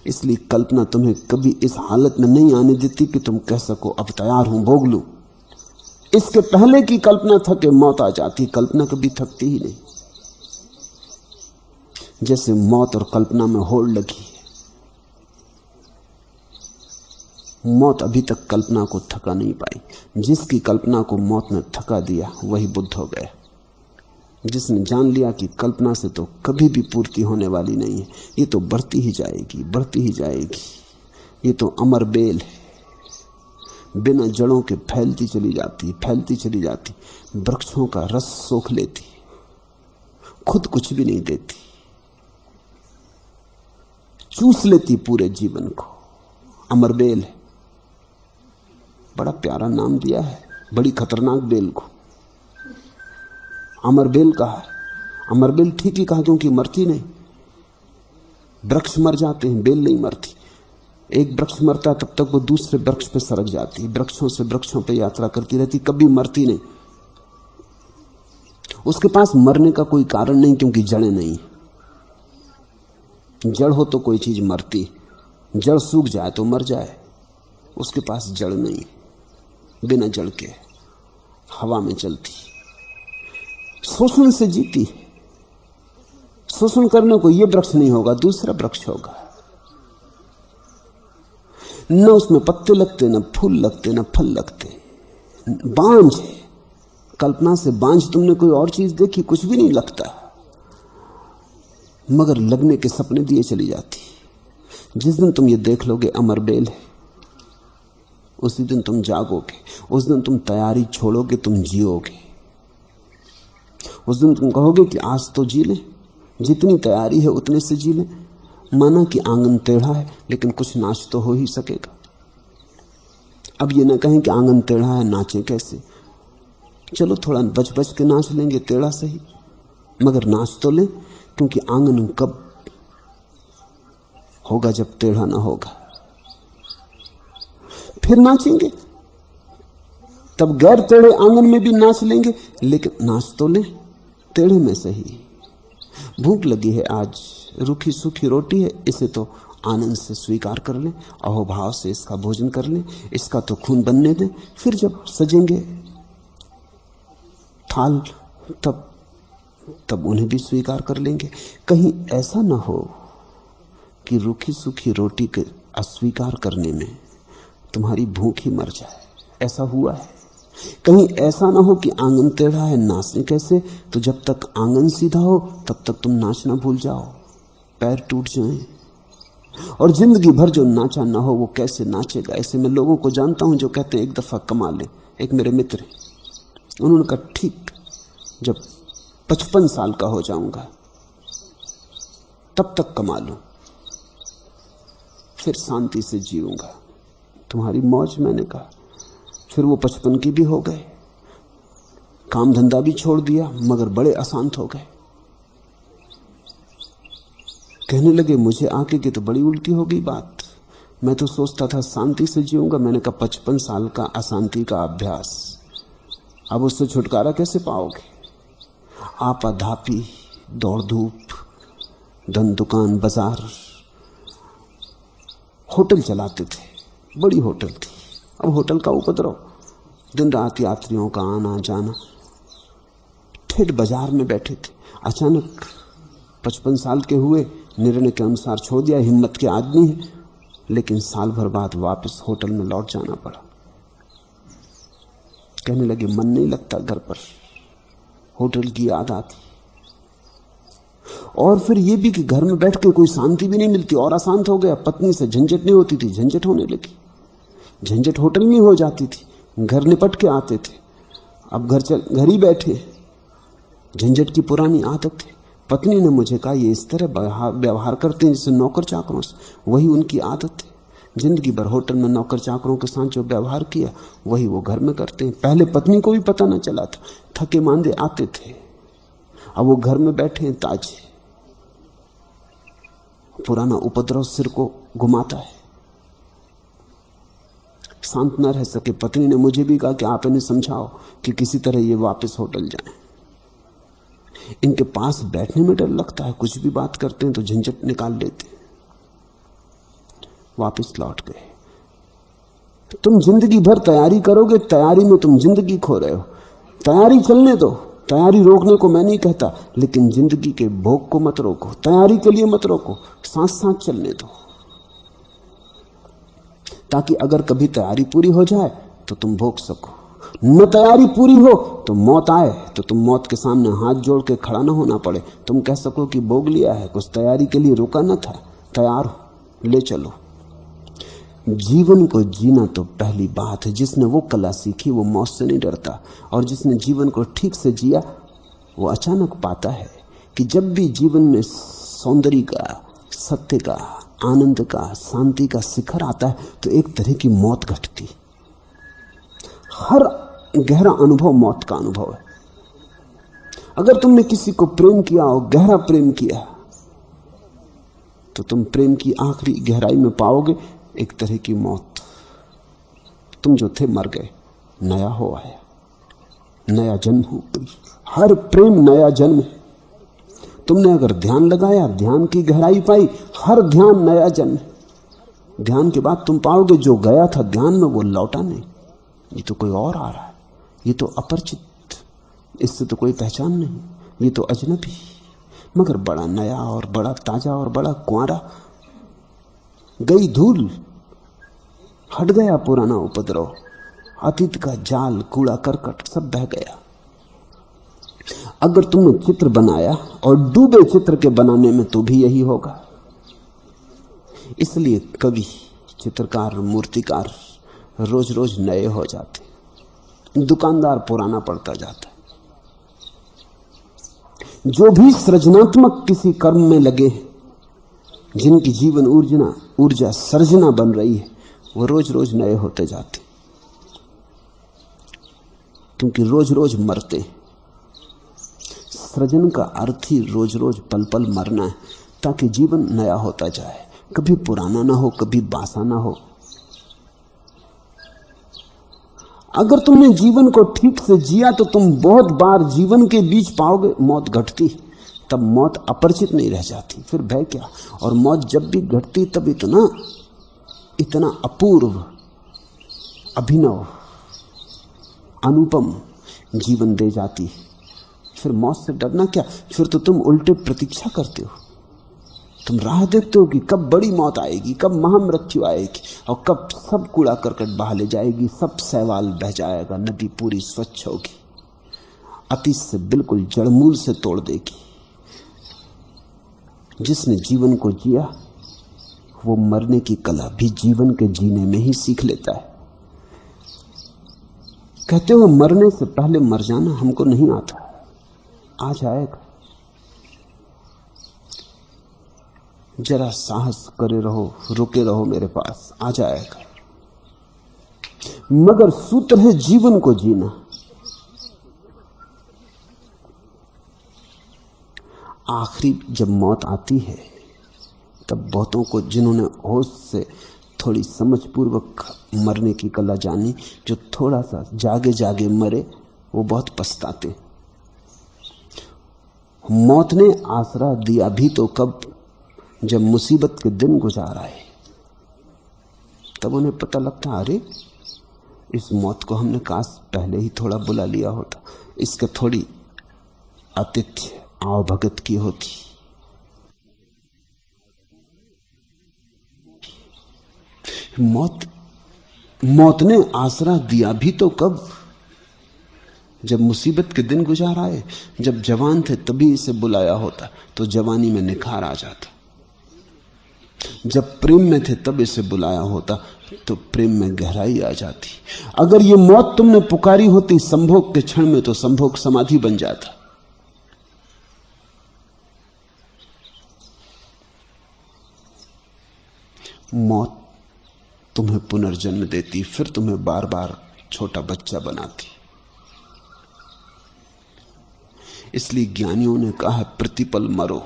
इसलिए कल्पना तुम्हें कभी इस हालत में नहीं आने देती कि तुम कह सको अब तैयार हूं भोग लूं। इसके पहले की कल्पना थके मौत आ जाती, कल्पना कभी थकती ही नहीं। जैसे मौत और कल्पना में होड़ लगी है। मौत अभी तक कल्पना को थका नहीं पाई। जिसकी कल्पना को मौत ने थका दिया वही बुद्ध हो गया। जिसने जान लिया कि कल्पना से तो कभी भी पूर्ति होने वाली नहीं है, ये तो बढ़ती ही जाएगी, बढ़ती ही जाएगी। ये तो अमर बेल है, बिना जड़ों के फैलती चली जाती, फैलती चली जाती, वृक्षों का रस सोख लेती, खुद कुछ भी नहीं देती, चूस लेती पूरे जीवन को। अमर बेल है, बड़ा प्यारा नाम दिया है, बड़ी खतरनाक बेल को अमर बेल कहा। अमर बेल ठीक ही कहा, क्योंकि मरती नहीं। वृक्ष मर जाते हैं, बेल नहीं मरती। एक वृक्ष मरता तब तक वो दूसरे वृक्ष पे सरक जाती, वृक्षों से वृक्षों पे यात्रा करती रहती, कभी मरती नहीं। उसके पास मरने का कोई कारण नहीं, क्योंकि जड़ें नहीं। जड़ हो तो कोई चीज मरती, जड़ सूख जाए तो मर जाए। उसके पास जड़ नहीं, बिना जड़ के हवा में चलती, शोषण से जीती। शोषण करने को ये वृक्ष नहीं होगा, दूसरा वृक्ष होगा। न उसमें पत्ते लगते, न फूल लगते, न फल लगते। बांझ है। कल्पना से बांझ तुमने कोई और चीज देखी? कुछ भी नहीं लगता, मगर लगने के सपने दिए चली जाती। जिस दिन तुम ये देख लोगे अमर बेल है, उसी दिन तुम जागोगे। उस दिन तुम तैयारी छोड़ोगे, तुम जियोगे। उस दिन तुम कहोगे कि आज तो जी ले, जितनी तैयारी है उतने से जी ले। माना कि आंगन टेढ़ा है, लेकिन कुछ नाच तो हो ही सकेगा। अब ये ना कहें कि आंगन टेढ़ा है, नाचें कैसे? चलो थोड़ा बच बच के नाच लेंगे, टेढ़ा सही, मगर नाच तो लें, क्योंकि आंगन कब होगा जब टेढ़ा ना होगा। फिर नाचेंगे, तब गैर टेढ़े आंगन में भी नाच लेंगे, लेकिन नाच तो लें टेढ़े में सही। भूख लगी है आज, रूखी सूखी रोटी है, इसे तो आनंद से स्वीकार कर लें, अहोभाव से इसका भोजन कर लें, इसका तो खून बनने दें। फिर जब सजेंगे थाल, तब उन्हें भी स्वीकार कर लेंगे। कहीं ऐसा ना हो कि रूखी सूखी रोटी के अस्वीकार करने में तुम्हारी भूख ही मर जाए। ऐसा हुआ है। कहीं ऐसा ना हो कि आंगन टेढ़ा है, नाचने कैसे? तो जब तक आंगन सीधा हो तब तक तुम नाचना भूल जाओ, पैर टूट जाएं। और जिंदगी भर जो नाचा ना हो वो कैसे नाचेगा? ऐसे मैं लोगों को जानता हूं जो कहते हैं एक दफा कमा ले। एक मेरे मित्र, उन्होंने कहा ठीक, जब 55 साल का हो जाऊंगा तब तक कमा लूं, फिर शांति से जीऊंगा। तुम्हारी मौज, मैंने कहा। फिर वो 55 की भी हो गए, काम धंधा भी छोड़ दिया, मगर बड़े अशांत हो गए। कहने लगे मुझे आके कि तो बड़ी उल्टी हो गई बात, मैं तो सोचता था शांति से जीऊंगा। मैंने कहा 55 साल का अशांति का अभ्यास, अब उससे छुटकारा कैसे पाओगे? आपाधापी, दौड़ धूप, धन दुकान बाजार, होटल चलाते थे, बड़ी होटल थी। अब होटल का उपद्रव, दिन रात यात्रियों का आना जाना। ठेठ बाजार में बैठे थे, अचानक 55 साल के हुए, निर्णय के अनुसार छोड़ दिया, हिम्मत के आदमी है, लेकिन साल भर बाद वापस होटल में लौट जाना पड़ा। कहने लगे मन नहीं लगता घर पर, होटल की याद आती। और फिर यह भी कि घर में बैठ के कोई शांति भी नहीं मिलती, और अशांत हो गया। पत्नी से झंझट नहीं होती थी, झंझट होने लगी। झंझट होटल में हो जाती थी, घर निपट के आते थे, अब घर ही बैठे। झंझट की पुरानी आदत है। पत्नी ने मुझे कहा ये इस तरह व्यवहार करते हैं जैसे नौकर चाकरों से, वही उनकी आदत है। जिंदगी भर होटल में नौकर चाकरों के साथ जो व्यवहार किया वही वो घर में करते हैं। पहले पत्नी को भी पता न चला था, थके मांदे आते थे, अब वो घर में बैठे हैं ताजे। पुराना उपद्रव सिर को घुमाता है, शांत न रह सके। पत्नी ने मुझे भी कहा कि आप इन्हें समझाओ कि किसी तरह ये वापस होटल जाएं। इनके पास बैठने में डर लगता है, कुछ भी बात करते हैं तो झंझट निकाल लेते हैं। वापस लौट गए। तुम जिंदगी भर तैयारी करोगे, तैयारी में तुम जिंदगी खो रहे हो। तैयारी चलने दो, तैयारी रोकने को मैं नहीं कहता, लेकिन जिंदगी के भोग को मत रोको, तैयारी के लिए मत रोको, साथ साथ चलने दो, ताकि अगर कभी तैयारी पूरी हो जाए तो तुम भोग सको। न तैयारी पूरी हो तो मौत आए तो तुम मौत के सामने हाथ जोड़ के खड़ा ना होना पड़े, तुम कह सको कि भोग लिया है, कुछ तैयारी के लिए रुका न था, तैयार हो, ले चलो। जीवन को जीना तो पहली बात है। जिसने वो कला सीखी वो मौत से नहीं डरता, और जिसने जीवन को ठीक से जिया वो अचानक पाता है कि जब भी जीवन में सौंदर्य का, सत्य का, आनंद का, शांति का शिखर आता है तो एक तरह की मौत घटती। हर गहरा अनुभव मौत का अनुभव है। अगर तुमने किसी को प्रेम किया और गहरा प्रेम किया तो तुम प्रेम की आखिरी गहराई में पाओगे एक तरह की मौत। तुम जो थे मर गए, नया हो आया, नया जन्म हो गई। हर प्रेम नया जन्म है। तुमने अगर ध्यान लगाया, ध्यान की गहराई पाई, हर ध्यान नया जन्म। ध्यान के बाद तुम पाओगे जो गया था ध्यान में वो लौटा नहीं, ये तो कोई और आ रहा है, ये तो अपरिचित, इससे तो कोई पहचान नहीं, ये तो अजनबी, मगर बड़ा नया और बड़ा ताजा और बड़ा कुंवारा। गई धूल, हट गया पुराना उपद्रव, अतीत का जाल, कूड़ा करकट सब बह गया। अगर तुमने चित्र बनाया और डूबे चित्र के बनाने में तो भी यही होगा। इसलिए कवि, चित्रकार, मूर्तिकार रोज रोज नए हो जाते, दुकानदार पुराना पड़ता जाता है। जो भी सृजनात्मक किसी कर्म में लगे, जिनकी जीवन ऊर्जा सर्जना बन रही है, वो रोज रोज नए होते जाते, क्योंकि रोज रोज मरते। सृजन का अर्थ ही रोज रोज पल पल मरना है, ताकि जीवन नया होता जाए, कभी पुराना ना हो, कभी बासा ना हो। अगर तुमने जीवन को ठीक से जिया तो तुम बहुत बार जीवन के बीच पाओगे मौत घटती, तब मौत अपरिचित नहीं रह जाती, फिर भय क्या। और मौत जब भी घटती तब इतना अपूर्व, अभिनव, अनुपम जीवन दे जाती है। फिर मौत से डरना क्या, फिर तो तुम उल्टे प्रतीक्षा करते हो, तुम राह देखते हो कि कब बड़ी मौत आएगी, कब महामृत्यु आएगी, और कब सब कूड़ा करकट बहा ले जाएगी, सब शैवाल बह जाएगा, नदी पूरी स्वच्छ होगी, अतीत से बिल्कुल जड़मूल से तोड़ देगी। जिसने जीवन को जिया वो मरने की कला भी जीवन के जीने में ही सीख लेता है। कहते हो मरने से पहले मर जाना हमको नहीं आता, आ जाएगा। जरा साहस करे रहो, रुके रहो मेरे पास, आ जाएगा। मगर सूत्र है जीवन को जीना। आखिरी जब मौत आती है तब बहुतों को, जिन्होंने होश से थोड़ी समझपूर्वक मरने की कला जानी, जो थोड़ा सा जागे जागे मरे, वो बहुत पछताते। मौत ने आसरा दिया भी तो कब, जब मुसीबत के दिन गुजार आए, तब उन्हें पता लगता, अरे इस मौत को हमने काश पहले ही थोड़ा बुला लिया होता, इसका थोड़ी आतिथ्य आवभगत की होती, मौत ने आसरा दिया भी तो कब? जब मुसीबत के दिन गुजार आए। जब जवान थे तभी इसे बुलाया होता तो जवानी में निखार आ जाता। जब प्रेम में थे तब इसे बुलाया होता तो प्रेम में गहराई आ जाती। अगर ये मौत तुमने पुकारी होती संभोग के क्षण में तो संभोग समाधि बन जाता। मौत तुम्हें पुनर्जन्म देती, फिर तुम्हें बार बार छोटा बच्चा बनाती। इसलिए ज्ञानियों ने कहा प्रतिपल मरो,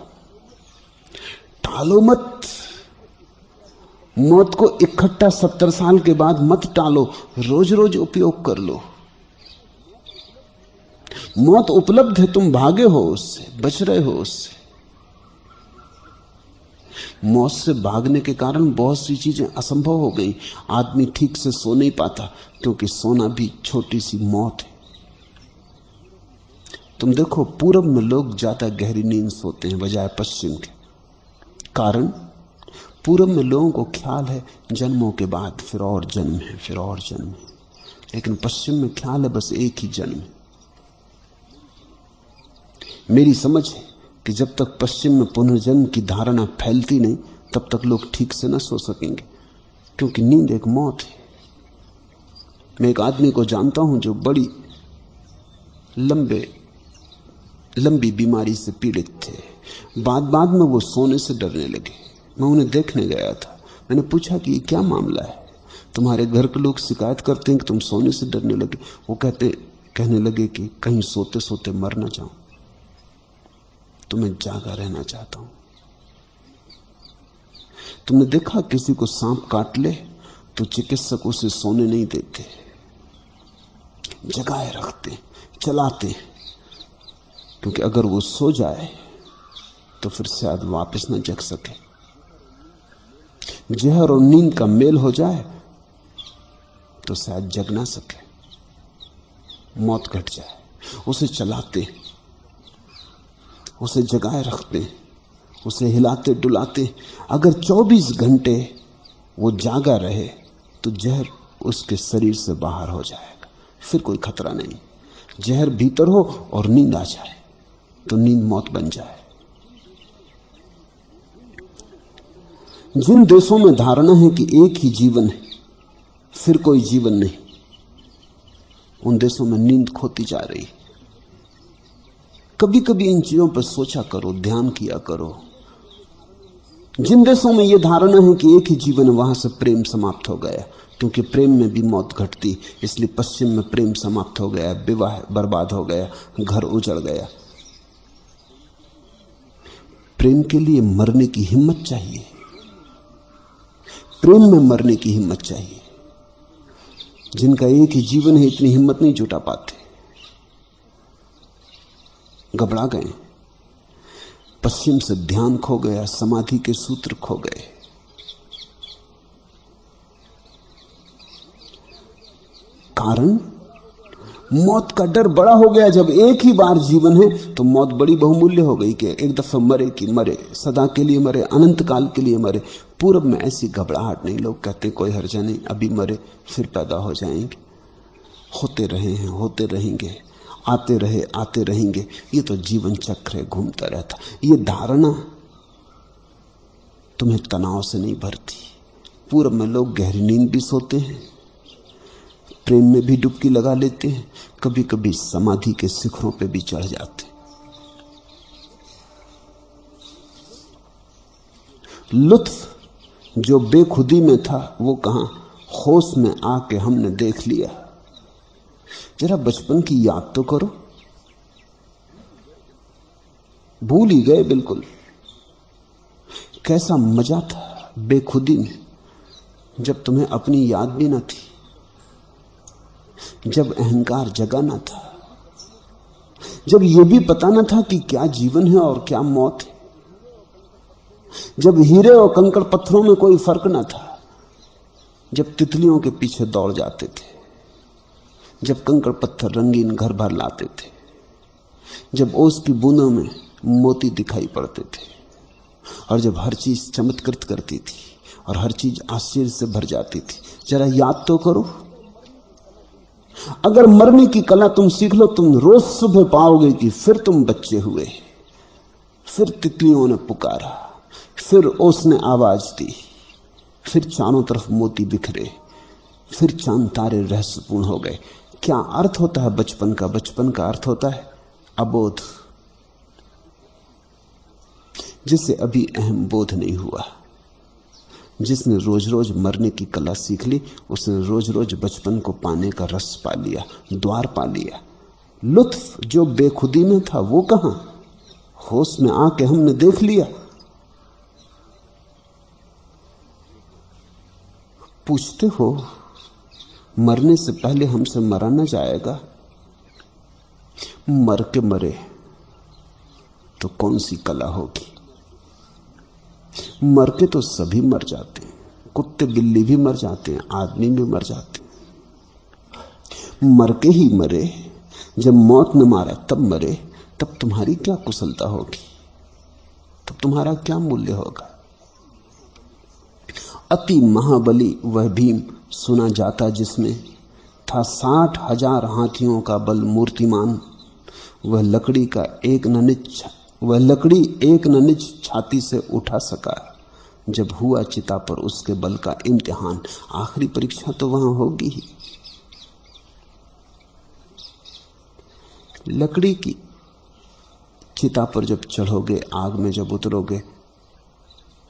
टालो मत। मौत को इकट्ठा 70 साल के बाद मत टालो, रोज रोज उपयोग कर लो। मौत उपलब्ध है, तुम भागे हो उससे, बच रहे हो उससे। मौत से भागने के कारण बहुत सी चीजें असंभव हो गई। आदमी ठीक से सो नहीं पाता क्योंकि सोना भी छोटी सी मौत है। तुम देखो पूरब में लोग ज्यादा गहरी नींद सोते हैं बजाय पश्चिम के। कारण पूरब में लोगों को ख्याल है जन्मों के बाद फिर और जन्म है, फिर और जन्म है। लेकिन पश्चिम में ख्याल है बस एक ही जन्म है। मेरी समझ है कि जब तक पश्चिम में पुनर्जन्म की धारणा फैलती नहीं तब तक लोग ठीक से न सो सकेंगे, क्योंकि नींद एक मौत है। मैं एक आदमी को जानता हूं जो बड़ी लंबी बीमारी से पीड़ित थे। बाद में वो सोने से डरने लगे। मैं उन्हें देखने गया था। मैंने पूछा कि ये क्या मामला है, तुम्हारे घर के लोग शिकायत करते हैं कि तुम सोने से डरने लगे। वो कहने लगे कि कहीं सोते सोते मर ना जाऊं, तो मैं जागा रहना चाहता हूं। तुमने देखा किसी को सांप काट ले तो चिकित्सक उसे सोने नहीं देते, जगाए रखते, चलाते, क्योंकि अगर वो सो जाए तो फिर शायद वापस न जग सके। जहर और नींद का मेल हो जाए तो शायद जग ना सके, मौत घट जाए। उसे चलाते, उसे जगाए रखते, उसे हिलाते डुलाते। अगर 24 घंटे वो जागा रहे तो जहर उसके शरीर से बाहर हो जाएगा, फिर कोई खतरा नहीं। जहर भीतर हो और नींद आ जाए तो नींद मौत बन जाए। जिन देशों में धारणा है कि एक ही जीवन है फिर कोई जीवन नहीं, उन देशों में नींद खोती जा रही। कभी कभी इन चीजों पर सोचा करो, ध्यान किया करो। जिन देशों में यह धारणा है कि एक ही जीवन है वहां से प्रेम समाप्त हो गया, क्योंकि प्रेम में भी मौत घटती। इसलिए पश्चिम में प्रेम समाप्त हो गया, विवाह बर्बाद हो गया, घर उजड़ गया। प्रेम के लिए मरने की हिम्मत चाहिए, प्रेम में मरने की हिम्मत चाहिए। जिनका एक ही जीवन है इतनी हिम्मत नहीं जुटा पाते, घबरा गए। पश्चिम से ध्यान खो गया, समाधि के सूत्र खो गए। कारण मौत का डर बड़ा हो गया। जब एक ही बार जीवन है तो मौत बड़ी बहुमूल्य हो गई कि एक दफा मरे कि मरे, सदा के लिए मरे, अनंत काल के लिए मरे। पूरब में ऐसी घबराहट नहीं। लोग कहते कोई हर्जा नहीं, अभी मरे फिर पैदा हो जाएंगे, होते रहे हैं, होते रहेंगे, आते रहे आते रहेंगे। ये तो जीवन चक्र है, घूमता रहता। ये धारणा तुम्हें तनाव से नहीं भरती। पूरब में लोग गहरी नींद भी सोते हैं, प्रेम में भी डुबकी लगा लेते हैं, कभी कभी समाधि के शिखरों पे भी चढ़ जाते। लुत्फ जो बेखुदी में था वो कहां, होश में आके हमने देख लिया। जरा बचपन की याद तो करो, भूल ही गए बिल्कुल। कैसा मजा था बेखुदी में, जब तुम्हें अपनी याद भी न थी, जब अहंकार जगा न था, जब यह भी पता न था कि क्या जीवन है और क्या मौत है, जब हीरे और कंकड़ पत्थरों में कोई फर्क न था, जब तितलियों के पीछे दौड़ जाते थे, जब कंकड़ पत्थर रंगीन घर भर लाते थे, जब ओस की बूंदों में मोती दिखाई पड़ते थे, और जब हर चीज चमत्कृत करती थी, और हर चीज आश्चर्य से भर जाती थी। जरा याद तो करो, अगर मरने की कला तुम सीख लो, तुम रोज सुबह पाओगे कि फिर तुम बच्चे हुए, फिर तितलियों ने पुकारा, फिर ओस ने आवाज दी, फिर चारों तरफ मोती बिखरे, फिर चांद तारे रहस्यपूर्ण हो गए। क्या अर्थ होता है बचपन का? बचपन का अर्थ होता है अबोध, जिसे अभी अहम बोध नहीं हुआ। जिसने रोज रोज मरने की कला सीख ली, उसने रोज रोज बचपन को पाने का रस पा लिया, द्वार पा लिया। लुत्फ जो बेखुदी में था वो कहां? होश में आके हमने देख लिया। पूछते हो मरने से पहले हमसे मरा न जाएगा? मर के मरे तो कौन सी कला होगी? मर के तो सभी मर जाते हैं, कुत्ते बिल्ली भी मर जाते हैं, आदमी भी मर जाते हैं। मर के ही मरे, जब मौत न मारा तब मरे, तब तुम्हारी क्या कुशलता होगी? तब तुम्हारा क्या मूल्य होगा? अति महाबली वह भीम सुना जाता, जिसमें था 60,000 हाथियों का बल मूर्तिमान। वह लकड़ी एक न निज छाती से उठा सका, जब हुआ चिता पर उसके बल का इम्तिहान। आखिरी परीक्षा तो वहां होगी ही। लकड़ी की चिता पर जब चढ़ोगे, आग में जब उतरोगे,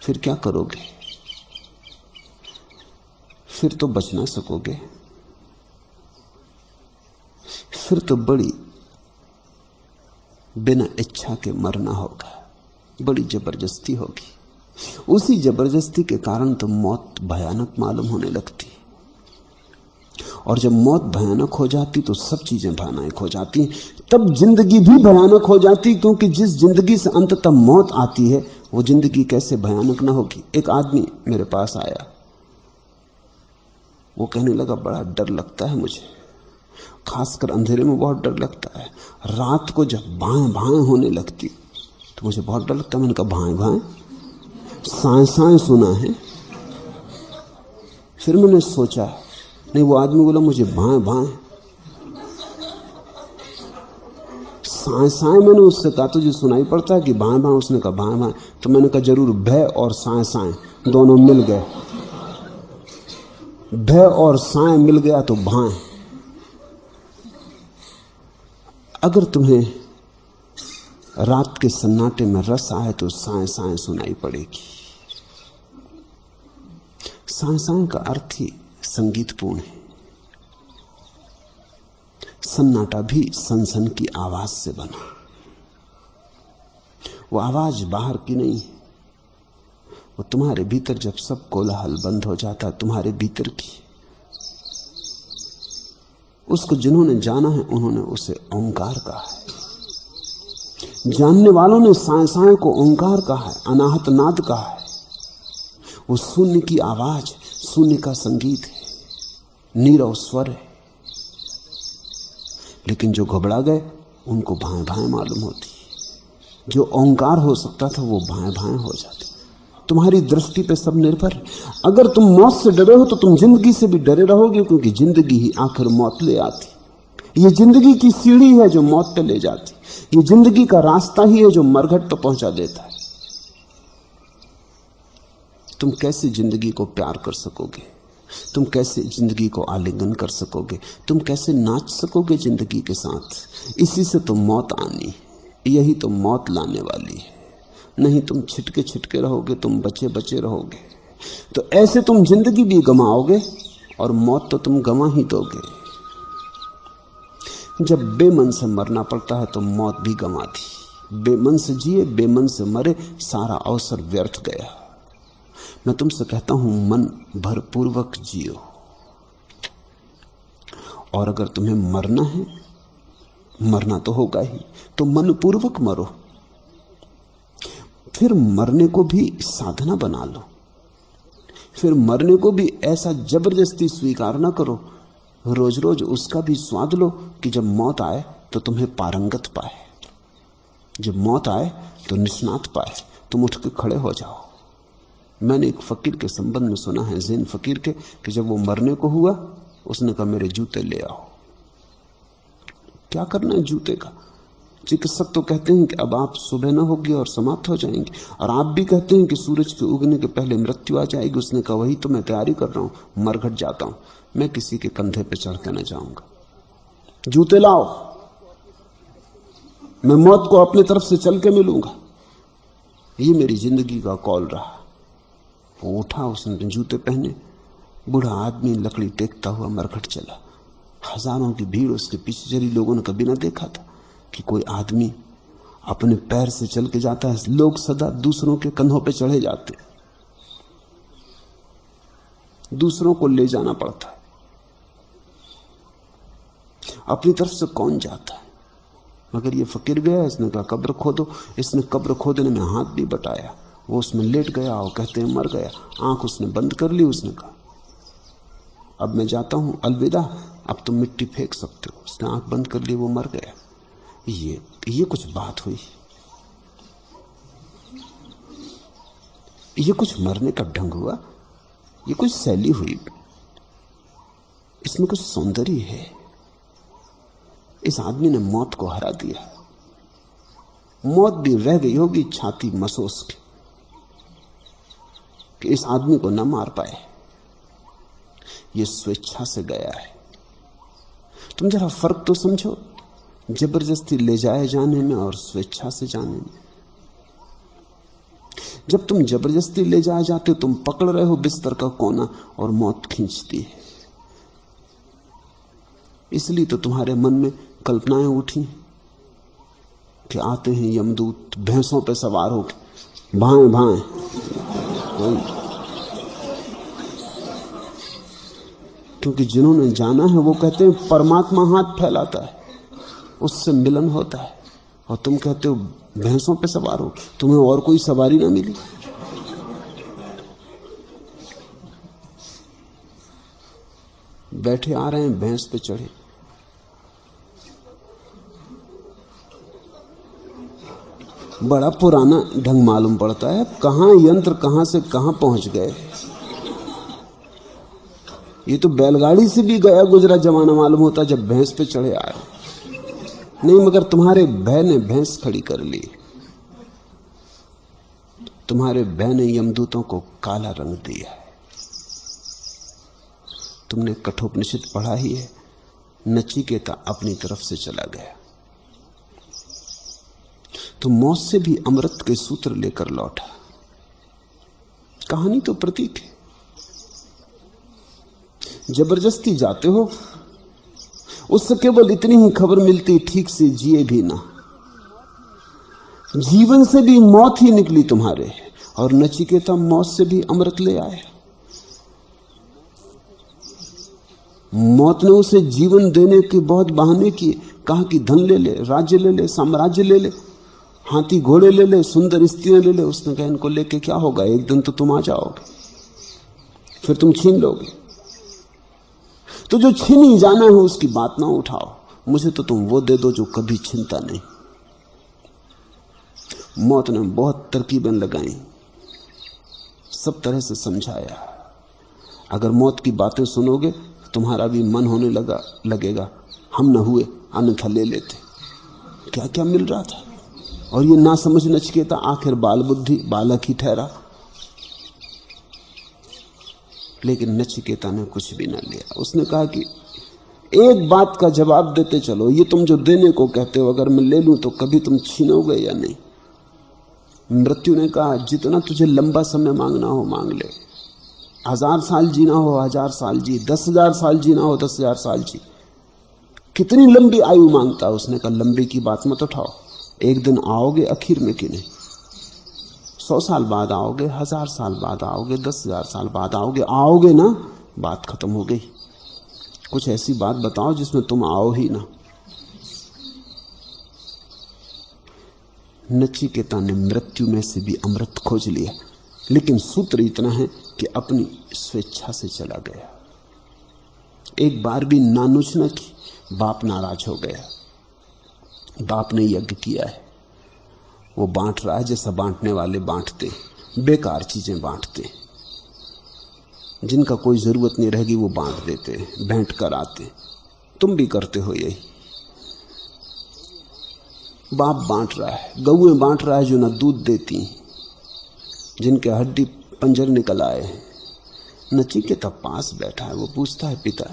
फिर क्या करोगे? फिर तो बच ना सकोगे। फिर तो बड़ी बिना इच्छा के मरना होगा, बड़ी जबरदस्ती होगी। उसी जबरदस्ती के कारण तो मौत भयानक मालूम होने लगती, और जब मौत भयानक हो जाती तो सब चीजें भयानक हो जाती। तब जिंदगी भी भयानक हो जाती, क्योंकि जिस जिंदगी से अंततः मौत आती है वो जिंदगी कैसे भयानक ना होगी। एक आदमी मेरे पास आया, वो कहने लगा बड़ा डर लगता है मुझे, खासकर अंधेरे में बहुत डर लगता है। रात को जब भाएं भाएं होने लगती तो मुझे बहुत डर लगता है। मैंने कहा भाएं भाएं? साएं साएं सुना है। फिर मैंने सोचा, नहीं, वो आदमी बोला मुझे भाएं भाएं, साएं साएं। मैंने उससे कहा तुझे सुनाई पड़ता है कि भाएं भाएं? उसने कहा भाएं भाएं। तो मैंने कहा जरूर भय और साएं साएं दोनों मिल गए। भय और साएं मिल गया तो भाएं। अगर तुम्हें रात के सन्नाटे में रस आए तो साएं साएं सुनाई पड़ेगी। साएं साएं का अर्थ ही संगीतपूर्ण है। सन्नाटा भी सनसन की आवाज से बना। वो आवाज बाहर की नहीं, वो तुम्हारे भीतर जब सब कोलाहल बंद हो जाता है, तुम्हारे भीतर की। उसको जिन्होंने जाना है उन्होंने उसे ओंकार कहा है। जानने वालों ने साएं साएं को ओंकार कहा है, अनाहत नाद कहा है। वो शून्य की आवाज, शून्य का संगीत है, नीरव स्वर है। लेकिन जो घबरा गए उनको भाएं भाएं मालूम होती। जो ओंकार हो सकता था वो भाएं भाएं हो जाती। तुम्हारी दृष्टि पे सब निर्भर है। अगर तुम मौत से डरे हो तो तुम जिंदगी से भी डरे रहोगे, क्योंकि जिंदगी ही आखिर मौत ले आती। ये जिंदगी की सीढ़ी है जो मौत पे ले जाती। ये जिंदगी का रास्ता ही है जो मरघट पर पहुंचा देता है। तुम कैसे जिंदगी को प्यार कर सकोगे? तुम कैसे जिंदगी को आलिंगन कर सकोगे? तुम कैसे नाच सकोगे जिंदगी के साथ? इसी से तो मौत आनी, यही तो मौत लाने वाली है। नहीं तुम छिटके छिटके रहोगे, तुम बचे बचे रहोगे, तो ऐसे तुम जिंदगी भी गंवाओगे और मौत तो तुम गंवा ही दोगे। जब बेमन से मरना पड़ता है तो मौत भी गंवा दी। बेमन से जिए, बेमन से मरे, सारा अवसर व्यर्थ गया। मैं तुमसे कहता हूं मन भरपूर्वक जियो, और अगर तुम्हें मरना है, मरना तो होगा ही, तो मन पूर्वक मरो। फिर मरने को भी साधना बना लो। फिर मरने को भी ऐसा जबरदस्ती स्वीकार ना करो। रोज रोज उसका भी स्वाद लो कि जब मौत आए तो तुम्हें पारंगत पाए, जब मौत आए तो निष्णात पाए, तुम उठ के खड़े हो जाओ। मैंने एक फकीर के संबंध में सुना है, ज़ैन फकीर के, कि जब वो मरने को हुआ उसने कहा मेरे जूते ले आओ। क्या करना है जूते का? चिकित्सक तो कहते हैं कि अब आप सुबह ना होगी और समाप्त हो जाएंगे, और आप भी कहते हैं कि सूरज के उगने के पहले मृत्यु आ जाएगी। उसने कहा वही तो मैं तैयारी कर रहा हूं, मर घट जाता हूं, मैं किसी के कंधे पे चढ़ के न जाऊंगा। जूते लाओ, मैं मौत को अपनी तरफ से चल के मिलूंगा। ये मेरी जिंदगी का कॉल रहा। वो उठा, उसने जूते पहने, बूढ़ा आदमी लकड़ी टेकता हुआ मरघट चला। हजारों की भीड़ उसके पीछे चली। लोगों ने कभी ना देखा था कि कोई आदमी अपने पैर से चल के जाता है। लोग सदा दूसरों के कंधों पे चढ़े जाते, दूसरों को ले जाना पड़ता है, अपनी तरफ से कौन जाता है। मगर ये फकीर गया, इसने कहा कब्र खोदो। इसने कब्र खोदने में हाथ भी बटाया, वो उसमें लेट गया और कहते हैं मर गया। आंख उसने बंद कर ली। उसने कहा अब मैं जाता हूं, अलविदा, अब तुम मिट्टी फेंक सकते हो। उसने आंख बंद कर ली, वो मर गया। ये कुछ बात हुई, ये कुछ मरने का ढंग हुआ, ये कुछ शैली हुई, इसमें कुछ सौंदर्य है। इस आदमी ने मौत को हरा दिया। मौत भी रह गई होगी छाती मसोस के कि इस आदमी को न मार पाए। ये स्वेच्छा से गया है। तुम जरा फर्क तो समझो, जबरदस्ती ले जाए जाने में और स्वेच्छा से जाने में। जब तुम जबरदस्ती ले जाए जाते हो, तुम पकड़ रहे हो बिस्तर का कोना और मौत खींचती है। इसलिए तो तुम्हारे मन में कल्पनाएं उठी कि आते हैं यमदूत भैंसों पे सवार होकर, भाएं भाएं। क्योंकि जिन्होंने जाना है वो कहते हैं परमात्मा हाथ फैलाता है, उससे मिलन होता है, और तुम कहते हो भैंसों पे सवार हो। तुम्हें और कोई सवारी ना मिली। बैठे आ रहे हैं, भैंस पे चढ़े। बड़ा पुराना ढंग मालूम पड़ता है। कहां यंत्र कहां से कहां पहुंच गए। ये तो बैलगाड़ी से भी गया गुजरा जमाना मालूम होता जब भैंस पे चढ़े आए। नहीं, मगर तुम्हारे भय ने भैंस खड़ी कर ली। तुम्हारे भय ने यमदूतों को काला रंग दिया है। तुमने कठोपनिषद पढ़ा ही है, नचिकेता अपनी तरफ से चला गया तो मौत से भी अमृत के सूत्र लेकर लौटा। कहानी तो प्रतीक है। जबरदस्ती जाते हो, उससे केवल इतनी ही खबर मिलती, ठीक से जिए भी ना। जीवन से भी मौत ही निकली तुम्हारे, और नचिकेता मौत से भी अमृत ले आए। मौत ने उसे जीवन देने के बहुत बहाने किए। कहा कि धन ले ले, राज्य ले ले, साम्राज्य ले ले, हाथी घोड़े ले ले, सुंदर स्त्रियां ले ले। उसने कहा इनको लेके क्या होगा, एक दिन तो तुम आ जाओगे, फिर तुम छीन लोगे। तो जो छीन ही जाना है उसकी बात ना उठाओ, मुझे तो तुम वो दे दो जो कभी छीनता नहीं। मौत ने बहुत तरकीबें लगाई, सब तरह से समझाया। अगर मौत की बातें सुनोगे तुम्हारा भी मन होने लगेगा हम न हुए, अन्यथा ले लेते। क्या क्या मिल रहा था। और ये ना समझ नचिकेता आखिर बाल बुद्धि बालक ही ठहरा। लेकिन नचिकेता ने कुछ भी ना लिया। उसने कहा कि एक बात का जवाब देते चलो, ये तुम जो देने को कहते हो अगर मैं ले लूं तो कभी तुम छीनोगे या नहीं। मृत्यु ने कहा जितना तुझे लंबा समय मांगना हो मांग ले। 1000 साल जीना हो 1000 साल जी, 10,000 साल जीना हो 10,000 साल जी। कितनी लंबी आयु मांगता है। उसने कहा लंबी की बात मत उठाओ, एक दिन आओगे आखिर में कि नहीं। 100 साल बाद आओगे, 1000 साल बाद आओगे, 10,000 साल बाद आओगे, आओगे ना, बात खत्म हो गई। कुछ ऐसी बात बताओ जिसमें तुम आओ ही ना। नचिकेता ने मृत्यु में से भी अमृत खोज लिया, लेकिन सूत्र इतना है कि अपनी स्वेच्छा से चला गया। एक बार भी नानुच न की, बाप नाराज हो गया। बाप ने यज्ञ किया है, वो बांट रहा है जैसा बांटने वाले बांटते। बेकार चीजें बांटते हैं, जिनका कोई जरूरत नहीं रहेगी वो बांट देते हैं, भेंट कर आते। तुम भी करते हो यही। बाप बांट रहा है, गऊएं बांट रहा है जो न दूध देती, जिनके हड्डी पंजर निकल आए हैं। नचिकेता पास बैठा है, वो पूछता है पिता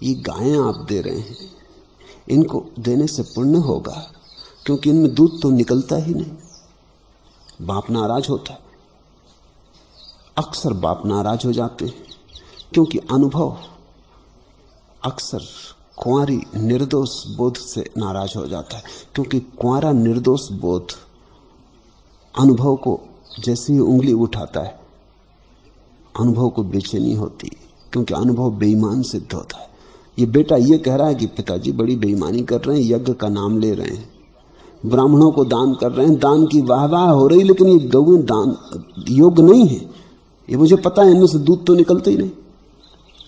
ये गायें आप दे रहे हैं, इनको देने से पुण्य होगा क्योंकि इनमें दूध तो निकलता ही नहीं। बाप नाराज होता है। अक्सर बाप नाराज हो जाते हैं क्योंकि अनुभव अक्सर कुंवारी निर्दोष बोध से नाराज हो जाता है, क्योंकि कुंवारा निर्दोष बोध अनुभव को जैसे ही उंगली उठाता है अनुभव को बेचैनी होती, क्योंकि अनुभव बेईमान सिद्ध होता है। ये बेटा ये कह रहा है कि पिताजी बड़ी बेईमानी कर रहे हैं, यज्ञ का नाम ले रहे हैं, ब्राह्मणों को दान कर रहे हैं, दान की वाहवाह हो रही, लेकिन ये गौएं दान योग्य नहीं है। ये मुझे पता है, इनमें से दूध तो निकलता ही नहीं।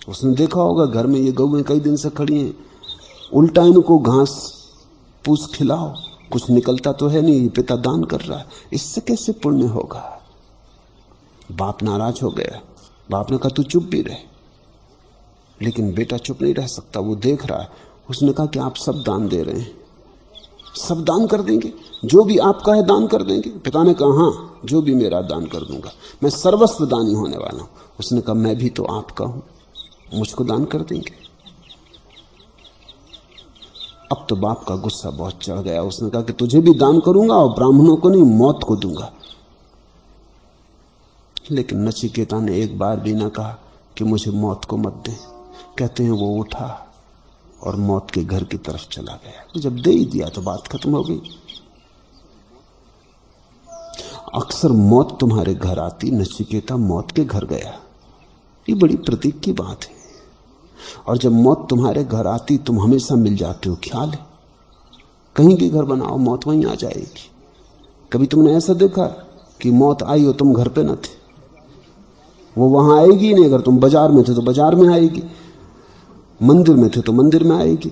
उसने देखा होगा घर में ये गौएं कई दिन से खड़ी हैं, उल्टा इनको घास फूस खिलाओ, कुछ निकलता तो है नहीं। ये पिता दान कर रहा है, इससे कैसे पुण्य होगा। बाप नाराज हो गया। बाप ने कहा तू चुप भी रहे, लेकिन बेटा चुप नहीं रह सकता, वो देख रहा है। उसने कहा कि आप सब दान दे रहे हैं, सब दान कर देंगे, जो भी आपका है दान कर देंगे। पिता ने कहा हाँ, जो भी मेरा दान कर दूंगा, मैं सर्वस्व दानी होने वाला हूं। उसने कहा मैं भी तो आपका हूं, मुझको दान कर देंगे। अब तो बाप का गुस्सा बहुत चढ़ गया। उसने कहा कि तुझे भी दान करूंगा और ब्राह्मणों को नहीं, मौत को दूंगा। लेकिन नचिकेता ने एक बार भी ना कहा कि मुझे मौत को मत दे। कहते हैं वो उठा और मौत के घर की तरफ चला गया। जब दे ही दिया तो बात खत्म हो गई। अक्सर मौत तुम्हारे घर आती, नचिकेता मौत के घर गया। ये बड़ी प्रतीक की बात है। और जब मौत तुम्हारे घर आती तुम हमेशा मिल जाते हो। ख्याल है, कहीं भी घर बनाओ मौत वहीं आ जाएगी। कभी तुमने ऐसा देखा कि मौत आई और तुम घर पे न थे? वो वहां आएगी नहीं। अगर तुम बाजार में थे तो बाजार में आएगी, मंदिर में थे तो मंदिर में आएगी।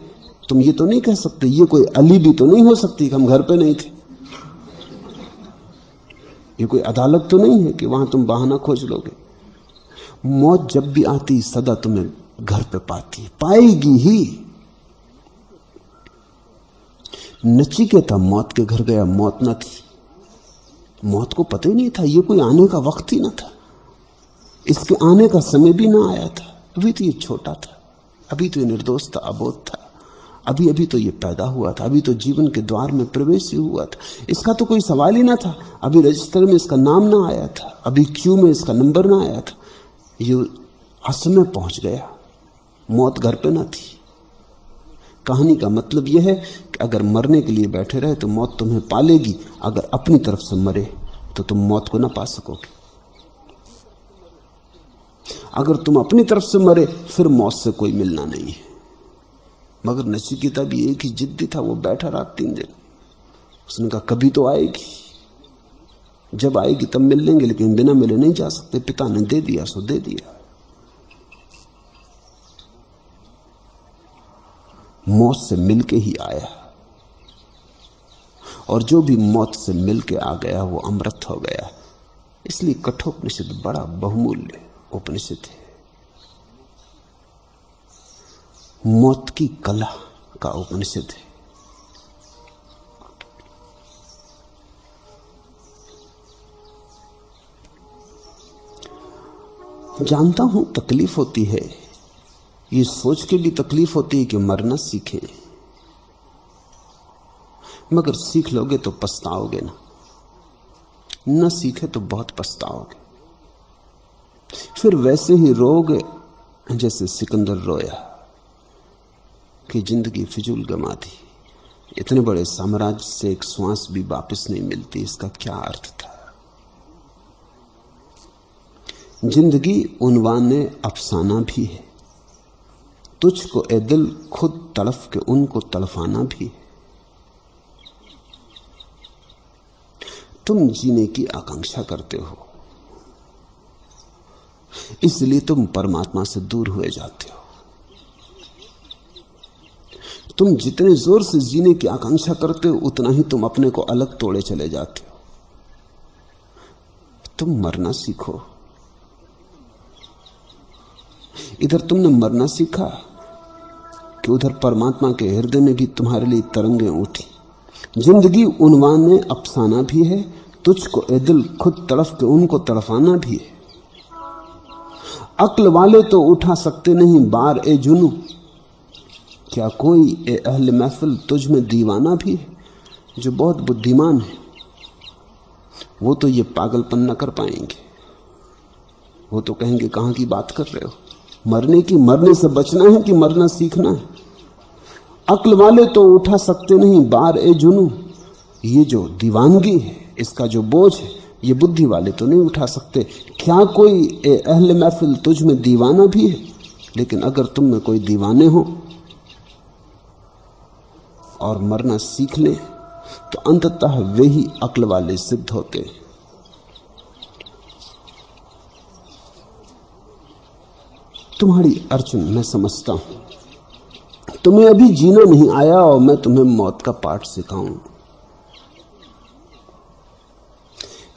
तुम ये तो नहीं कह सकते, ये कोई अलीबी तो नहीं हो सकती कि हम घर पे नहीं थे। ये कोई अदालत तो नहीं है कि वहां तुम बहाना खोज लोगे। मौत जब भी आती सदा तुम्हें घर पे पाती, पाएगी ही। नचिकेता मौत के घर गया, मौत न थी। मौत को पता ही नहीं था, ये कोई आने का वक्त ही ना था, इसके आने का समय भी ना आया था। अभी तो ये छोटा था, अभी तो ये निर्दोष था, अबोध था, अभी अभी तो ये पैदा हुआ था, अभी तो जीवन के द्वार में प्रवेश ही हुआ था। इसका तो कोई सवाल ही ना था। अभी रजिस्टर में इसका नाम ना आया था, अभी क्यू में इसका नंबर ना आया था। ये असमय पहुंच गया, मौत घर पे ना थी। कहानी का मतलब यह है कि अगर मरने के लिए बैठे रहे तो मौत तुम्हें पालेगी, अगर अपनी तरफ से मरे तो तुम मौत को ना पा सकोगे। अगर तुम अपनी तरफ से मरे फिर मौत से कोई मिलना नहीं है। मगर नचिकेता भी एक ही जिद्दी था, वो बैठा रहा 3 दिन। उसने कहा कभी तो आएगी, जब आएगी तब मिल लेंगे, लेकिन बिना मिले नहीं जा सकते। पिता ने दे दिया सो दे दिया। मौत से मिलके ही आया, और जो भी मौत से मिलके आ गया वो अमृत हो गया। इसलिए कठोपनिषद बड़ा बहुमूल्य उपनिषद है। मौत की कला का उपनिषद है। जानता हूं तकलीफ होती है, ये सोच के भी तकलीफ होती है कि मरना सीखें, मगर सीख लोगे तो पछताओगे ना, न सीखे तो बहुत पछताओगे। फिर वैसे ही रोगे जैसे सिकंदर रोया कि जिंदगी फिजूल गमा दी, इतने बड़े साम्राज्य से एक श्वास भी वापस नहीं मिलती, इसका क्या अर्थ था। जिंदगी उन्वाने अफसाना भी है, तुझको ए दिल खुद तड़फ के उनको तड़फाना भी है। तुम जीने की आकांक्षा करते हो, इसलिए तुम परमात्मा से दूर हुए जाते हो। तुम जितने जोर से जीने की आकांक्षा करते हो उतना ही तुम अपने को अलग तोड़े चले जाते हो। तुम मरना सीखो। इधर तुमने मरना सीखा कि उधर परमात्मा के हृदय में भी तुम्हारे लिए तरंगें उठी। जिंदगी उन्वान अफसाना भी है, तुझको ए दिल खुद तड़फ के उनको तड़फाना भी है। अक्ल वाले तो उठा सकते नहीं बार ए जुनू, क्या कोई ए अहले महफिल तुझ में दीवाना भी है। जो बहुत बुद्धिमान है वो तो ये पागलपन न कर पाएंगे। वो तो कहेंगे कहां की बात कर रहे हो, मरने की, मरने से बचना है कि मरना सीखना है। अक्ल वाले तो उठा सकते नहीं बार ए जुनू, ये जो दीवानगी है, इसका जो बोझ है, ये बुद्धि वाले तो नहीं उठा सकते। क्या कोई ए अहले महफिल तुझ में दीवाना भी है। लेकिन अगर तुम में कोई दीवाने हो और मरना सीख ले तो अंततः वे ही अक्ल वाले सिद्ध होते हैं। तुम्हारी अर्जुन मैं समझता हूं, तुम्हें अभी जीना नहीं आया और मैं तुम्हें मौत का पाठ सिखाऊं।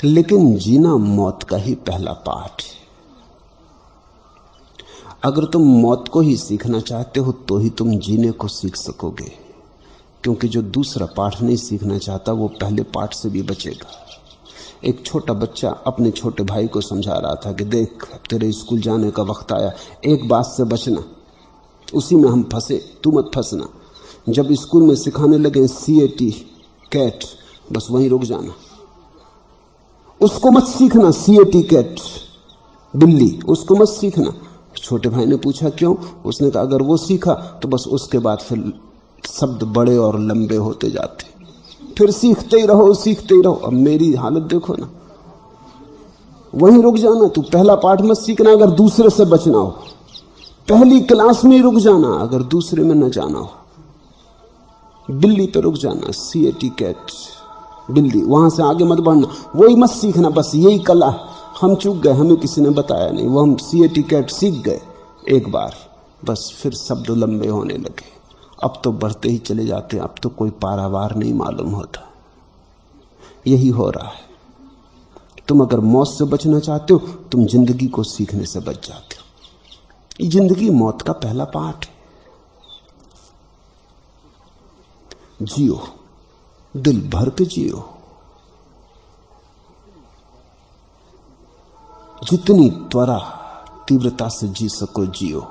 लेकिन जीना मौत का ही पहला पाठ है। अगर तुम मौत को ही सीखना चाहते हो तो ही तुम जीने को सीख सकोगे, क्योंकि जो दूसरा पाठ नहीं सीखना चाहता वो पहले पाठ से भी बचेगा। एक छोटा बच्चा अपने छोटे भाई को समझा रहा था कि देख तेरे स्कूल जाने का वक्त आया, एक बात से बचना, उसी में हम फंसे, तू मत फंसना। जब स्कूल में सिखाने लगे CAT कैट, बस वहीं रुक जाना, उसको मत सीखना। CAT कैट बिल्ली, उसको मत सीखना। छोटे भाई ने पूछा क्यों? उसने कहा अगर वो सीखा तो बस उसके बाद फिर शब्द बड़े और लंबे होते जाते, फिर सीखते ही रहो सीखते ही रहो। अब मेरी हालत देखो ना, वहीं रुक जाना। तू पहला पाठ मत सीखना अगर दूसरे से बचना हो, पहली क्लास में ही रुक जाना अगर दूसरे में न जाना हो। बिल्ली पे रुक जाना, CAT कैट बिल्ली, वहां से आगे मत बढ़ना, वही मत सीखना। बस यही कला है, हम चूक गए, हमें किसी ने बताया नहीं, वो हम CAT कैट सीख गए एक बार, बस फिर शब्द लंबे होने लगे। अब तो बढ़ते ही चले जाते, अब तो कोई पारावार नहीं मालूम होता। यही हो रहा है। तुम अगर मौत से बचना चाहते हो, तुम जिंदगी को सीखने से बच जाते हो। जिंदगी मौत का पहला पाठ है। जियो, दिल भर के जियो, जितनी त्वरा तीव्रता से जी सको जियो,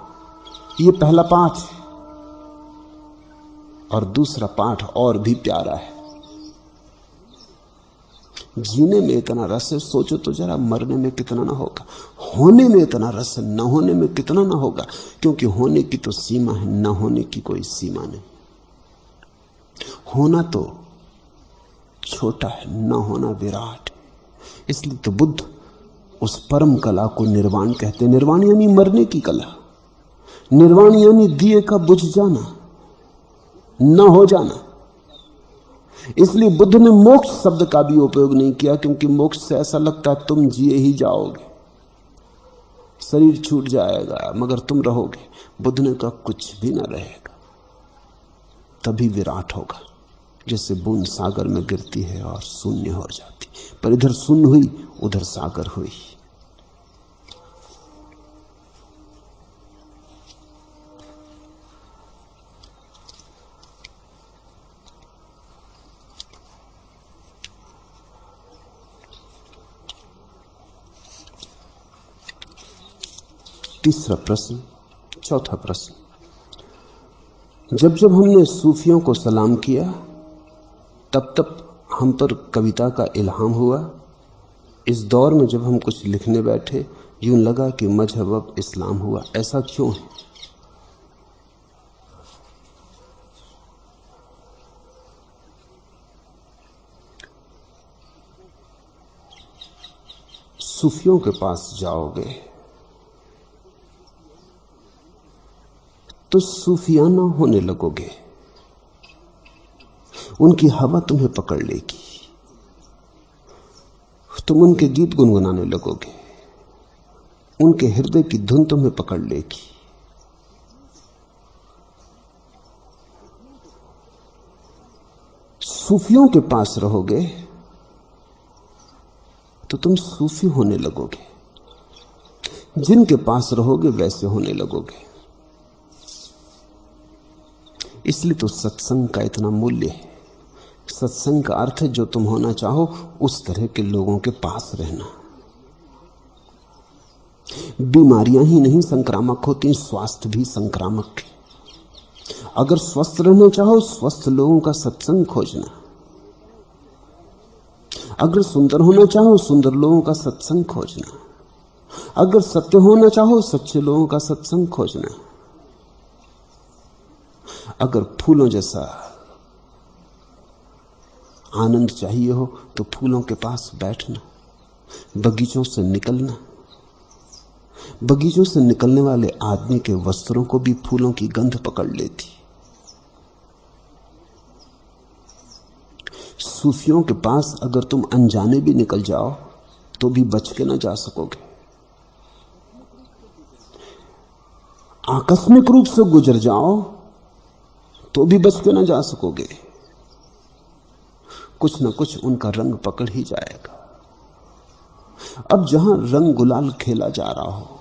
ये पहला पाठ है। और दूसरा पाठ और भी प्यारा है। जीने में इतना रस है, सोचो तो जरा मरने में कितना ना होगा, होने में इतना रस है, न होने में कितना ना होगा। क्योंकि होने की तो सीमा है, न होने की कोई सीमा नहीं। होना तो छोटा है, न होना विराट है। इसलिए तो बुद्ध उस परम कला को निर्वाण कहते। निर्वाण यानी मरने की कला, निर्वाण यानी दिए का बुझ जाना, न हो जाना। इसलिए बुद्ध ने मोक्ष शब्द का भी उपयोग नहीं किया, क्योंकि मोक्ष से ऐसा लगता है तुम जिए ही जाओगे, शरीर छूट जाएगा मगर तुम रहोगे। बुद्ध ने कहा कुछ भी न रहेगा, तभी विराट होगा। जैसे बूंद सागर में गिरती है और शून्य हो जाती, पर इधर शून्य हुई उधर सागर हुई। तीसरा प्रश्न, चौथा प्रश्न। जब जब हमने सूफियों को सलाम किया तब तब हम पर कविता का इल्हाम हुआ। इस दौर में जब हम कुछ लिखने बैठे यूं लगा कि मजहब अब इस्लाम हुआ। ऐसा क्यों है? सूफियों के पास जाओगे तो सूफियाना होने लगोगे, उनकी हवा तुम्हें पकड़ लेगी, तुम उनके गीत गुनगुनाने लगोगे, उनके हृदय की धुन तुम्हें पकड़ लेगी। सूफियों के पास रहोगे तो तुम सूफी होने लगोगे। जिनके पास रहोगे वैसे होने लगोगे। इसलिए तो सत्संग का इतना मूल्य है। सत्संग का अर्थ है जो तुम होना चाहो उस तरह के लोगों के पास रहना। बीमारियां ही नहीं संक्रामक होती, स्वास्थ्य भी संक्रामक है। अगर स्वस्थ रहना चाहो स्वस्थ लोगों का सत्संग खोजना। अगर सुंदर होना चाहो सुंदर लोगों का सत्संग खोजना। अगर सत्य होना चाहो सच्चे लोगों का सत्संग खोजना। अगर फूलों जैसा आनंद चाहिए हो तो फूलों के पास बैठना, बगीचों से निकलना। बगीचों से निकलने वाले आदमी के वस्त्रों को भी फूलों की गंध पकड़ लेती। सूफियों के पास अगर तुम अनजाने भी निकल जाओ तो भी बच के ना जा सकोगे। आकस्मिक रूप से गुजर जाओ तो भी बच के ना जा सकोगे। कुछ न कुछ उनका रंग पकड़ ही जाएगा। अब जहां रंग गुलाल खेला जा रहा हो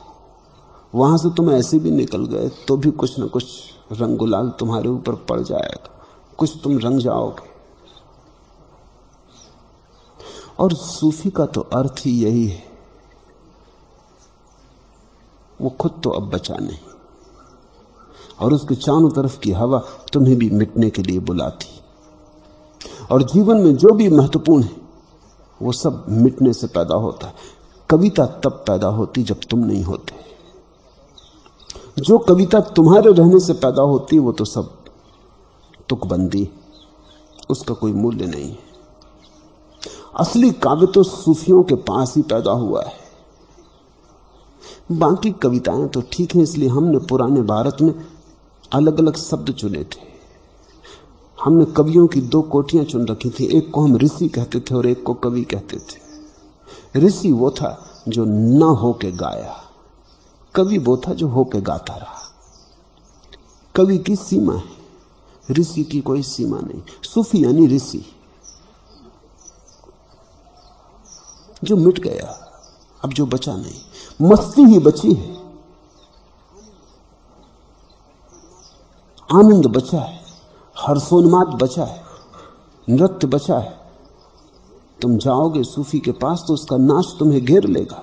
वहां से तुम ऐसे भी निकल गए तो भी कुछ न कुछ रंग गुलाल तुम्हारे ऊपर पड़ जाएगा, कुछ तुम रंग जाओगे। और सूफी का तो अर्थ ही यही है। वो खुद तो अब बचा नहीं और उसके चारों तरफ की हवा तुम्हें भी मिटने के लिए बुलाती। और जीवन में जो भी महत्वपूर्ण है वो सब मिटने से पैदा होता है। कविता तब पैदा होती जब तुम नहीं होते। जो कविता तुम्हारे रहने से पैदा होती वो तो सब तुकबंदी, उसका कोई मूल्य नहीं है। असली काव्य तो सूफियों के पास ही पैदा हुआ है। बाकी कविताएं तो ठीक हैं, इसलिए हमने पुराने भारत में अलग अलग शब्द चुने थे। हमने कवियों की दो कोटियां चुन रखी थी, एक को हम ऋषि कहते थे और एक को कवि कहते थे। ऋषि वो था जो न होके गाया, कवि वो था जो होके गाता रहा। कवि की सीमा है, ऋषि की कोई सीमा नहीं। सूफी यानी ऋषि जो मिट गया, अब जो बचा नहीं। मस्ती ही बची है, आनंद बचा है, हर्षोन्माद बचा है, नृत्य बचा है। तुम जाओगे सूफी के पास तो उसका नाच तुम्हें घेर लेगा,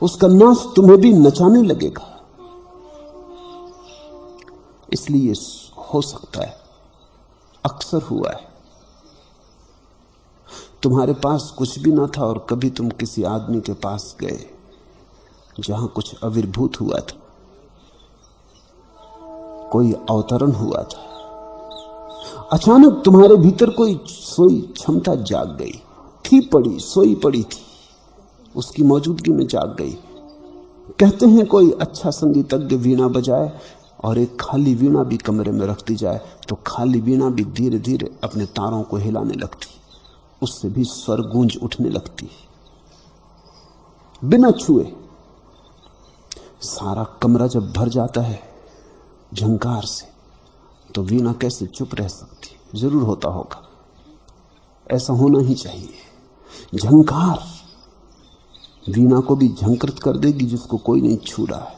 उसका नाच तुम्हें भी नचाने लगेगा। इसलिए हो सकता है, अक्सर हुआ है, तुम्हारे पास कुछ भी ना था और कभी तुम किसी आदमी के पास गए जहां कुछ आविर्भूत हुआ था, कोई अवतरण हुआ था। अचानक तुम्हारे भीतर कोई सोई क्षमता जाग गई थी, पड़ी सोई पड़ी थी, उसकी मौजूदगी में जाग गई। कहते हैं कोई अच्छा संगीतज्ञ वीणा बजाए और एक खाली वीणा भी कमरे में रख दी जाए तो खाली वीणा भी धीरे धीरे अपने तारों को हिलाने लगती, उससे भी स्वर गूंज उठने लगती बिना छुए। सारा कमरा जब भर जाता है झंकार से तो वीणा कैसे चुप रह सकती? जरूर होता होगा, ऐसा होना ही चाहिए। झंकार वीणा को भी झंकृत कर देगी जिसको कोई नहीं छू रहा है।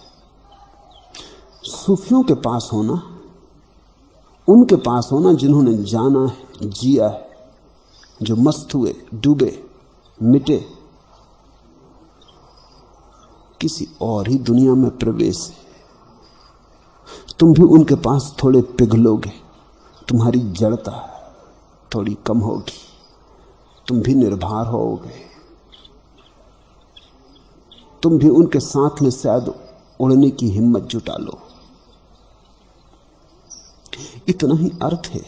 सूफियों के पास होना, उनके पास होना जिन्होंने जाना है, जिया है, जो मस्त हुए, डूबे, मिटे, किसी और ही दुनिया में प्रवेश है। तुम भी उनके पास थोड़े पिघलोगे, तुम्हारी जड़ता थोड़ी कम होगी, तुम भी निर्भर होगे, तुम भी उनके साथ में शायद उड़ने की हिम्मत जुटा लो। इतना ही अर्थ है।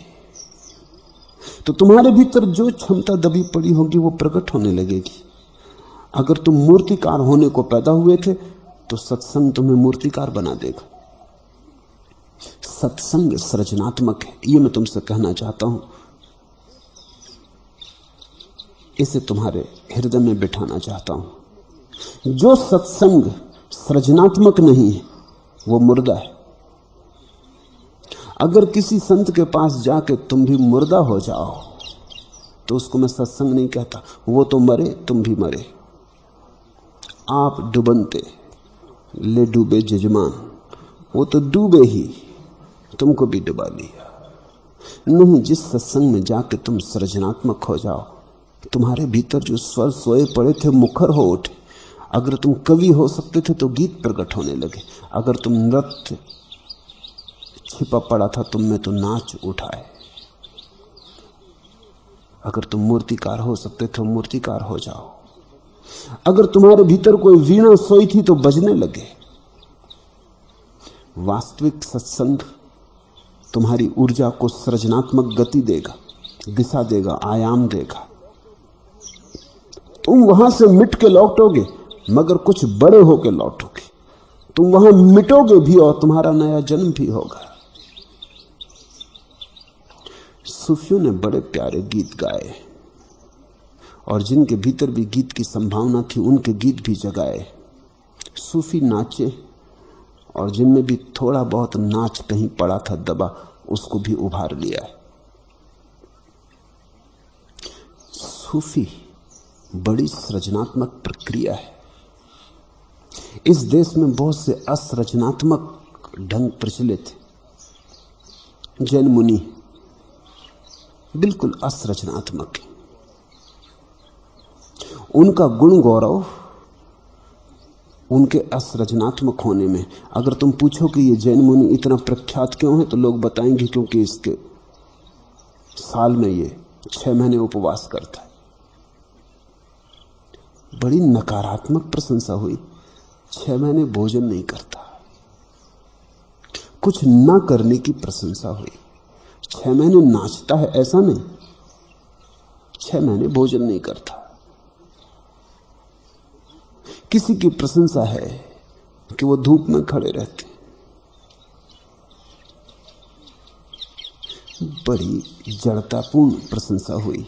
तो तुम्हारे भीतर जो क्षमता दबी पड़ी होगी वो प्रकट होने लगेगी। अगर तुम मूर्तिकार होने को पैदा हुए थे तो सत्संग तुम्हें मूर्तिकार बना देगा। सत्संग सृजनात्मक है, ये मैं तुमसे कहना चाहता हूं, इसे तुम्हारे हृदय में बिठाना चाहता हूं। जो सत्संग सृजनात्मक नहीं है वो मुर्दा है। अगर किसी संत के पास जाके तुम भी मुर्दा हो जाओ तो उसको मैं सत्संग नहीं कहता। वो तो मरे, तुम भी मरे। आप डूबनते ले डूबे जजमान, वो तो डूबे ही, तुमको भी डुबा लिया। नहीं, जिस सत्संग में जाके तुम सृजनात्मक हो जाओ, तुम्हारे भीतर जो स्वर सोए पड़े थे मुखर हो उठे। अगर तुम कवि हो सकते थे तो गीत प्रकट होने लगे। अगर तुम नृत्य छिपा पड़ा था तुम में तो नाच उठाए। अगर तुम मूर्तिकार हो सकते थे मूर्तिकार हो जाओ। अगर तुम्हारे भीतर कोई वीणा सोई थी तो बजने लगे। वास्तविक सत्संग तुम्हारी ऊर्जा को सृजनात्मक गति देगा, दिशा देगा, आयाम देगा। तुम वहां से मिट के लौटोगे मगर कुछ बड़े होके लौटोगे। तुम वहां मिटोगे भी और तुम्हारा नया जन्म भी होगा। सूफियों ने बड़े प्यारे गीत गाए और जिनके भीतर भी गीत की संभावना थी उनके गीत भी जगाए। सूफी नाचे और जिनमें भी थोड़ा बहुत नाच कहीं पड़ा था दबा, उसको भी उभार लिया है। सूफी बड़ी सृजनात्मक प्रक्रिया है। इस देश में बहुत से असृजनात्मक ढंग प्रचलित है। जैन मुनि बिल्कुल असृजनात्मक है। उनका गुण गौरव उनके असृजनात्मक होने में। अगर तुम पूछो कि ये जैन मुनि इतना प्रख्यात क्यों है तो लोग बताएंगे क्योंकि इसके साल में ये 6 महीने उपवास करता है। बड़ी नकारात्मक प्रशंसा हुई। 6 महीने भोजन नहीं करता। कुछ ना करने की प्रशंसा हुई। 6 महीने नाचता है ऐसा नहीं, 6 महीने भोजन नहीं करता। किसी की प्रशंसा है कि वो धूप में खड़े रहते। बड़ी जड़तापूर्ण प्रशंसा हुई।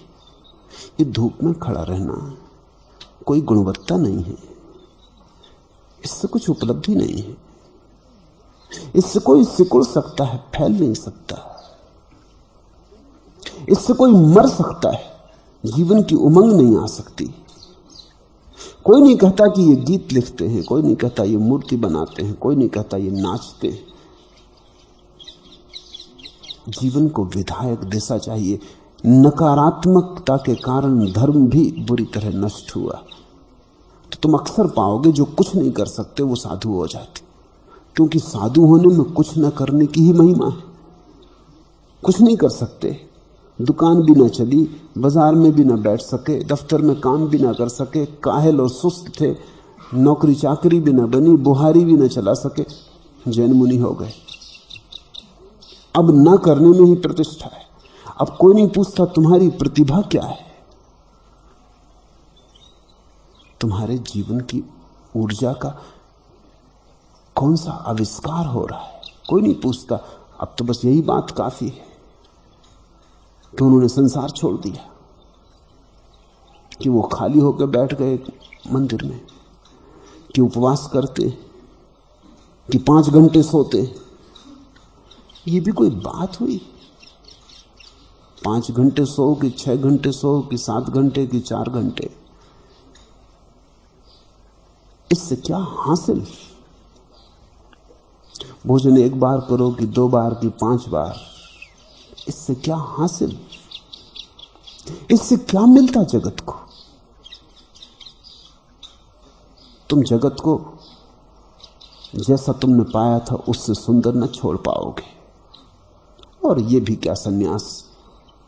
ये धूप में खड़ा रहना कोई गुणवत्ता नहीं है, इससे कुछ उपलब्धि नहीं है, इससे कोई सिकुड़ सकता है, फैल नहीं सकता, इससे कोई मर सकता है, जीवन की उमंग नहीं आ सकती। कोई नहीं कहता कि ये गीत लिखते हैं, कोई नहीं कहता ये मूर्ति बनाते हैं, कोई नहीं कहता ये नाचते हैं। जीवन को विधायक दिशा चाहिए। नकारात्मकता के कारण धर्म भी बुरी तरह नष्ट हुआ। तो तुम अक्सर पाओगे जो कुछ नहीं कर सकते वो साधु हो जाते, क्योंकि साधु होने में कुछ न करने की ही महिमा है। कुछ नहीं कर सकते, दुकान भी ना चली, बाजार में भी ना बैठ सके, दफ्तर में काम भी ना कर सके, काहिल और सुस्त थे, नौकरी चाकरी भी ना बनी, बुहारी भी ना चला सके, जैन मुनि हो गए। अब ना करने में ही प्रतिष्ठा है। अब कोई नहीं पूछता तुम्हारी प्रतिभा क्या है, तुम्हारे जीवन की ऊर्जा का कौन सा आविष्कार हो रहा है, कोई नहीं पूछता। अब तो बस यही बात काफी है कि उन्होंने संसार छोड़ दिया, कि वो खाली होकर बैठ गए मंदिर में, कि उपवास करते, कि 5 घंटे सोते। ये भी कोई बात हुई? 5 घंटे सो कि 6 घंटे सो कि 7 घंटे कि 4 घंटे, इससे क्या हासिल? भोजन 1 बार करो कि 2 बार कि 5 बार, इससे क्या हासिल? इससे क्या मिलता जगत को? तुम जगत को जैसा तुमने पाया था उससे सुंदर न छोड़ पाओगे। और ये भी क्या सन्यास,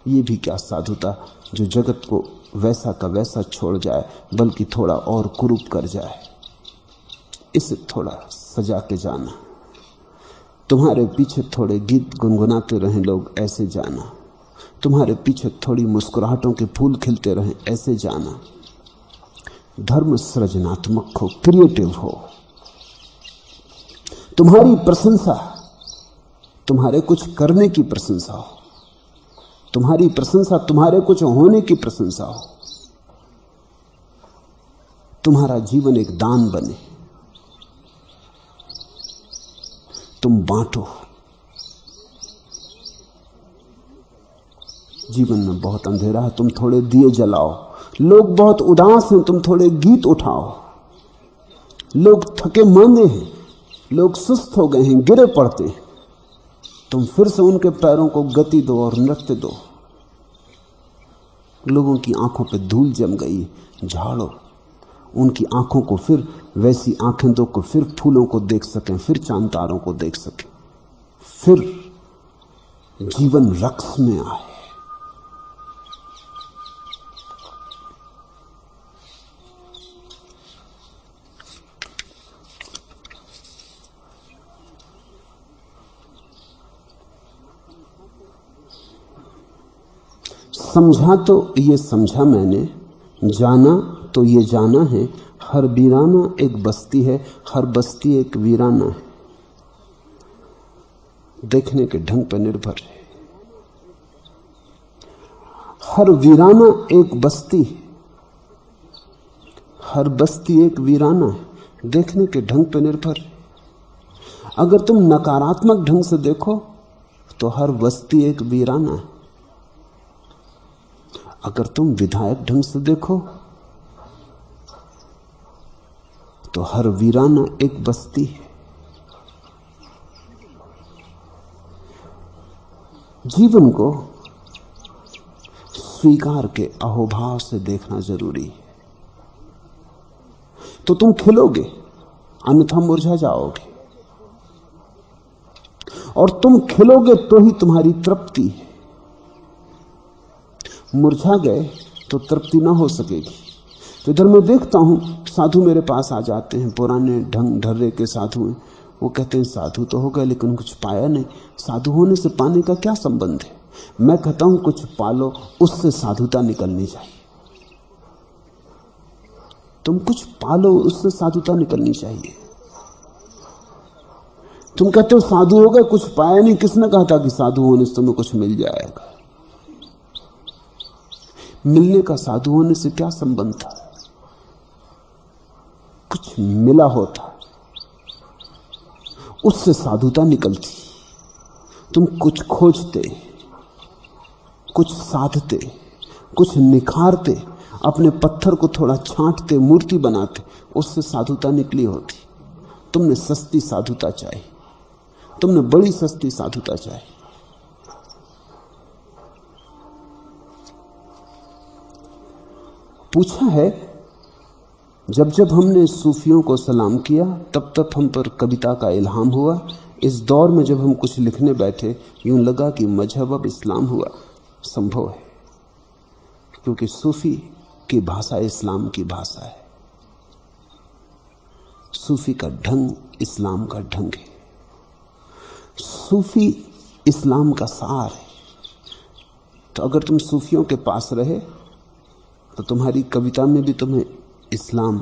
ये भी क्या साधुता जो जगत को वैसा का वैसा छोड़ जाए, बल्कि थोड़ा और कुरूप कर जाए। इसे थोड़ा सजा के जाना। तुम्हारे पीछे थोड़े गीत गुनगुनाते रहें लोग, ऐसे जाना। तुम्हारे पीछे थोड़ी मुस्कुराहटों के फूल खिलते रहें, ऐसे जाना। धर्म सृजनात्मक हो, क्रिएटिव हो। तुम्हारी प्रशंसा तुम्हारे कुछ करने की प्रशंसा हो, तुम्हारी प्रशंसा तुम्हारे कुछ होने की प्रशंसा हो। तुम्हारा जीवन एक दान बने, तुम बांटो। जीवन में बहुत अंधेरा है, तुम थोड़े दिए जलाओ। लोग बहुत उदास हैं, तुम थोड़े गीत उठाओ। लोग थके मांदे हैं, लोग सुस्त हो गए हैं, गिरे पड़ते हैं, तुम फिर से उनके पैरों को गति दो और नृत्य दो। लोगों की आंखों पे धूल जम गई, झाड़ो उनकी आंखों को, फिर वैसी आंखें दो को फिर फूलों को देख सकें, फिर चांद तारों को देख सकें, फिर जीवन रक्स में आए। समझा तो ये समझा मैंने, जाना तो ये जाना है, हर वीराना एक बस्ती है, हर बस्ती एक वीराना है। देखने के ढंग पर निर्भर है। हर वीराना एक बस्ती है, हर बस्ती एक वीराना है, देखने के ढंग पर निर्भर है। अगर तुम नकारात्मक ढंग से देखो तो हर बस्ती एक वीराना है। अगर तुम विधायक ढंग से देखो तो हर वीराना एक बस्ती है। जीवन को स्वीकार के अहोभाव से देखना जरूरी है, तो तुम खिलोगे, अन्यथा मुरझा जाओगे। और तुम खिलोगे तो ही तुम्हारी तृप्ति है। मुरझा गए तो तृप्ति ना हो सकेगी। तो इधर मैं देखता हूं, साधु मेरे पास आ जाते हैं, पुराने ढंग ढर्रे के साधु हैं। वो कहते हैं साधु तो हो गए लेकिन कुछ पाया नहीं। साधु होने से पाने का क्या संबंध है? मैं कहता हूं कुछ पालो, उससे साधुता निकलनी चाहिए। तुम कुछ पालो, उससे साधुता निकलनी चाहिए। तुम कहते हो साधु हो गए, कुछ पाया नहीं। किसने कहा था कि साधु होने से तुम्हें कुछ मिल जाएगा? मिलने का साधु होने से क्या संबंध था? कुछ मिला होता, उससे साधुता निकलती। तुम कुछ खोजते, कुछ साधते, कुछ निखारते, अपने पत्थर को थोड़ा छांटते, मूर्ति बनाते, उससे साधुता निकली होती। तुमने सस्ती साधुता चाहिए, तुमने बड़ी सस्ती साधुता चाहिए। पूछा है, जब जब हमने सूफियों को सलाम किया तब तब हम पर कविता का इल्हाम हुआ। इस दौर में जब हम कुछ लिखने बैठे यूं लगा कि मजहब अब इस्लाम हुआ। संभव है, क्योंकि सूफी की भाषा इस्लाम की भाषा है। सूफी का ढंग इस्लाम का ढंग है। सूफी इस्लाम का सार है। तो अगर तुम सूफियों के पास रहे तो तुम्हारी कविता में भी तुम्हें इस्लाम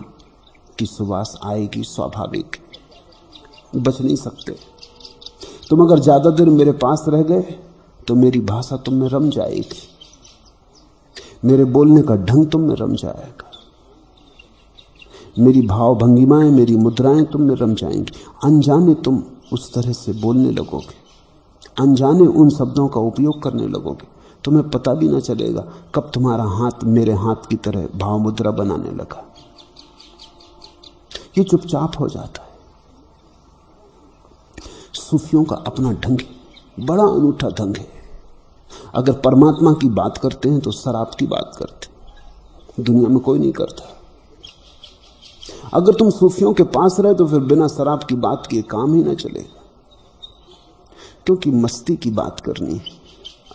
की सुवास आएगी, स्वाभाविक, बच नहीं सकते। तुम अगर ज्यादा देर मेरे पास रह गए तो मेरी भाषा तुम में रम जाएगी, मेरे बोलने का ढंग तुम में रम जाएगा, मेरी भाव भंगिमाएं, मेरी मुद्राएं तुम में रम जाएंगी। अनजाने तुम उस तरह से बोलने लगोगे, अनजाने उन शब्दों का उपयोग करने लगोगे। तुम्हें पता भी ना चलेगा कब तुम्हारा हाथ मेरे हाथ की तरह भाव मुद्रा बनाने लगा। ये चुपचाप हो जाता है। सूफियों का अपना ढंग है, बड़ा अनूठा ढंग है। अगर परमात्मा की बात करते हैं तो शराब की बात करते, दुनिया में कोई नहीं करता। अगर तुम सूफियों के पास रहे तो फिर बिना शराब की बात किए काम ही ना चलेगा, क्योंकि मस्ती की बात करनी है।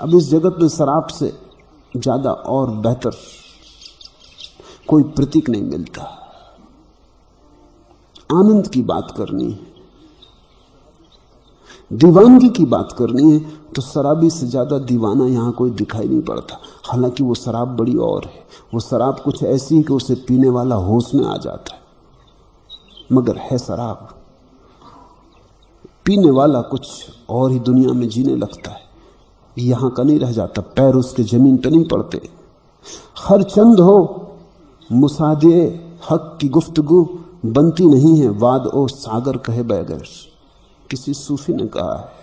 अब इस जगत में शराब से ज्यादा और बेहतर कोई प्रतीक नहीं मिलता। आनंद की बात करनी है, दीवानगी की बात करनी है तो शराबी से ज्यादा दीवाना यहां कोई दिखाई नहीं पड़ता। हालांकि वो शराब बड़ी और है। वो शराब कुछ ऐसी है कि उसे पीने वाला होश में आ जाता है, मगर है शराब। पीने वाला कुछ और ही दुनिया में जीने लगता है, यहां का नहीं रह जाता, पैर उसके जमीन पर नहीं पड़ते। हर चंद हो मुसादे हक की गुफ्तगू, बनती नहीं है वाद ओ सागर कहे बगैर। किसी सूफी ने कहा है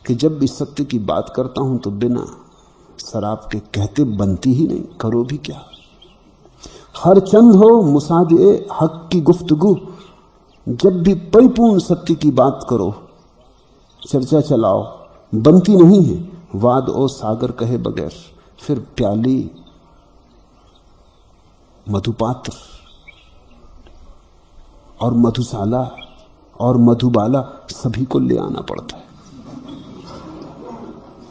कि जब भी सत्य की बात करता हूं तो बिना शराब के कहते बनती ही नहीं, करो भी क्या। हर चंद हो मुसादे हक की गुफ्तगू, जब भी परिपूर्ण सत्य की बात करो, चर्चा चलाओ, बनती नहीं है वाद ओ सागर कहे बगैर। फिर प्याली, मधुपात्र और मधुशाला और मधुबाला सभी को ले आना पड़ता है।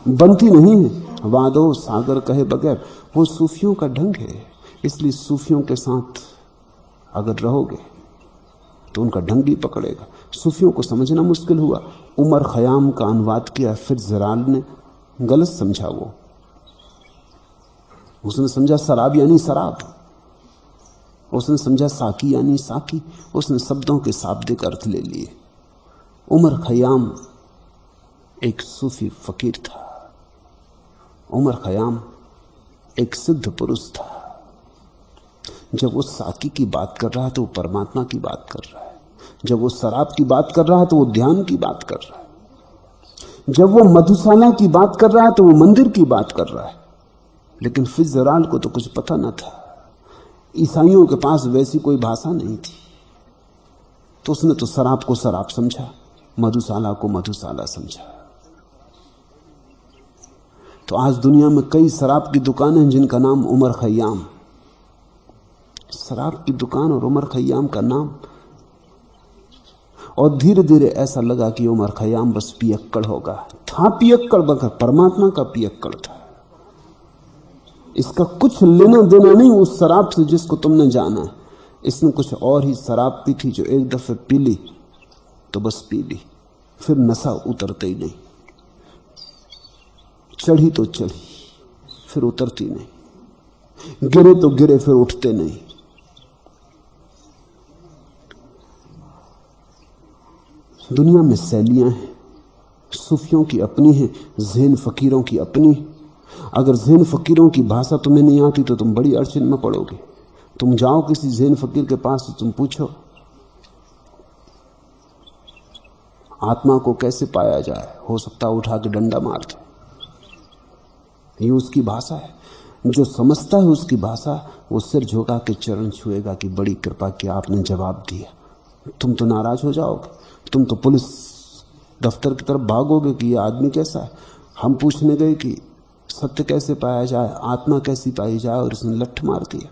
बनती नहीं है वादो सागर कहे बगैर। वो सूफियों का ढंग है, इसलिए सूफियों के साथ अगर रहोगे तो उनका ढंग ही पकड़ेगा। सूफियों को समझना मुश्किल हुआ। उमर खयाम का अनुवाद किया फिट्जराल ने, गलत समझा वो। उसने समझा शराब यानी शराब, उसने समझा साकी यानी साकी, उसने शब्दों के शाब्दिक अर्थ ले लिए। उमर खयाम एक सूफी फकीर था। उमर खयाम एक सिद्ध पुरुष था। जब वो साकी की बात कर रहा है तो वो परमात्मा की बात कर रहा है। जब वो शराब की बात कर रहा है तो वो ध्यान की बात कर रहा है। जब वो मधुशाला की बात कर रहा है तो वो मंदिर की बात कर रहा है। लेकिन फिट्जराल्ड को तो कुछ पता न था। ईसाइयों के पास वैसी कोई भाषा नहीं थी, तो उसने तो शराब को शराब समझा, मधुशाला को मधुशाला समझा। तो आज दुनिया में कई शराब की दुकानें हैं जिनका नाम उमर खयाम। शराब की दुकान और उमर खयाम का नाम, और धीरे धीरे ऐसा लगा कि उमर खयाम बस पियक्कड़ होगा। था पियक्कड़, मगर परमात्मा का पियक्कड़ था। इसका कुछ लेना देना नहीं उस शराब से जिसको तुमने जाना। इसने कुछ और ही शराब पी थी जो एक दफे पी ली तो बस पी ली, फिर नशा उतरते ही नहीं। चढ़ी तो चढ़ी, फिर उतरती नहीं। गिरे तो गिरे, फिर उठते नहीं। दुनिया में शैलियां हैं, सूफियों की अपनी है, ज़ेन फकीरों की अपनी। अगर ज़ेन फकीरों की भाषा तुम्हें नहीं आती तो तुम बड़ी अड़चन में पड़ोगे। तुम जाओ किसी ज़ेन फकीर के पास तो तुम पूछो आत्मा को कैसे पाया जाए, हो सकता है उठा के डंडा मार दे। ये उसकी भाषा है। जो समझता है उसकी भाषा, वो सिर झुका के चरण छुएगा कि बड़ी कृपा की आपने जवाब दिया। तुम तो नाराज हो जाओगे, तुम तो पुलिस दफ्तर की तरफ भागोगे कि ये आदमी कैसा है। हम पूछने गए कि सत्य कैसे पाया जाए, आत्मा कैसी पाई जाए, और इसने लठ मार दिया।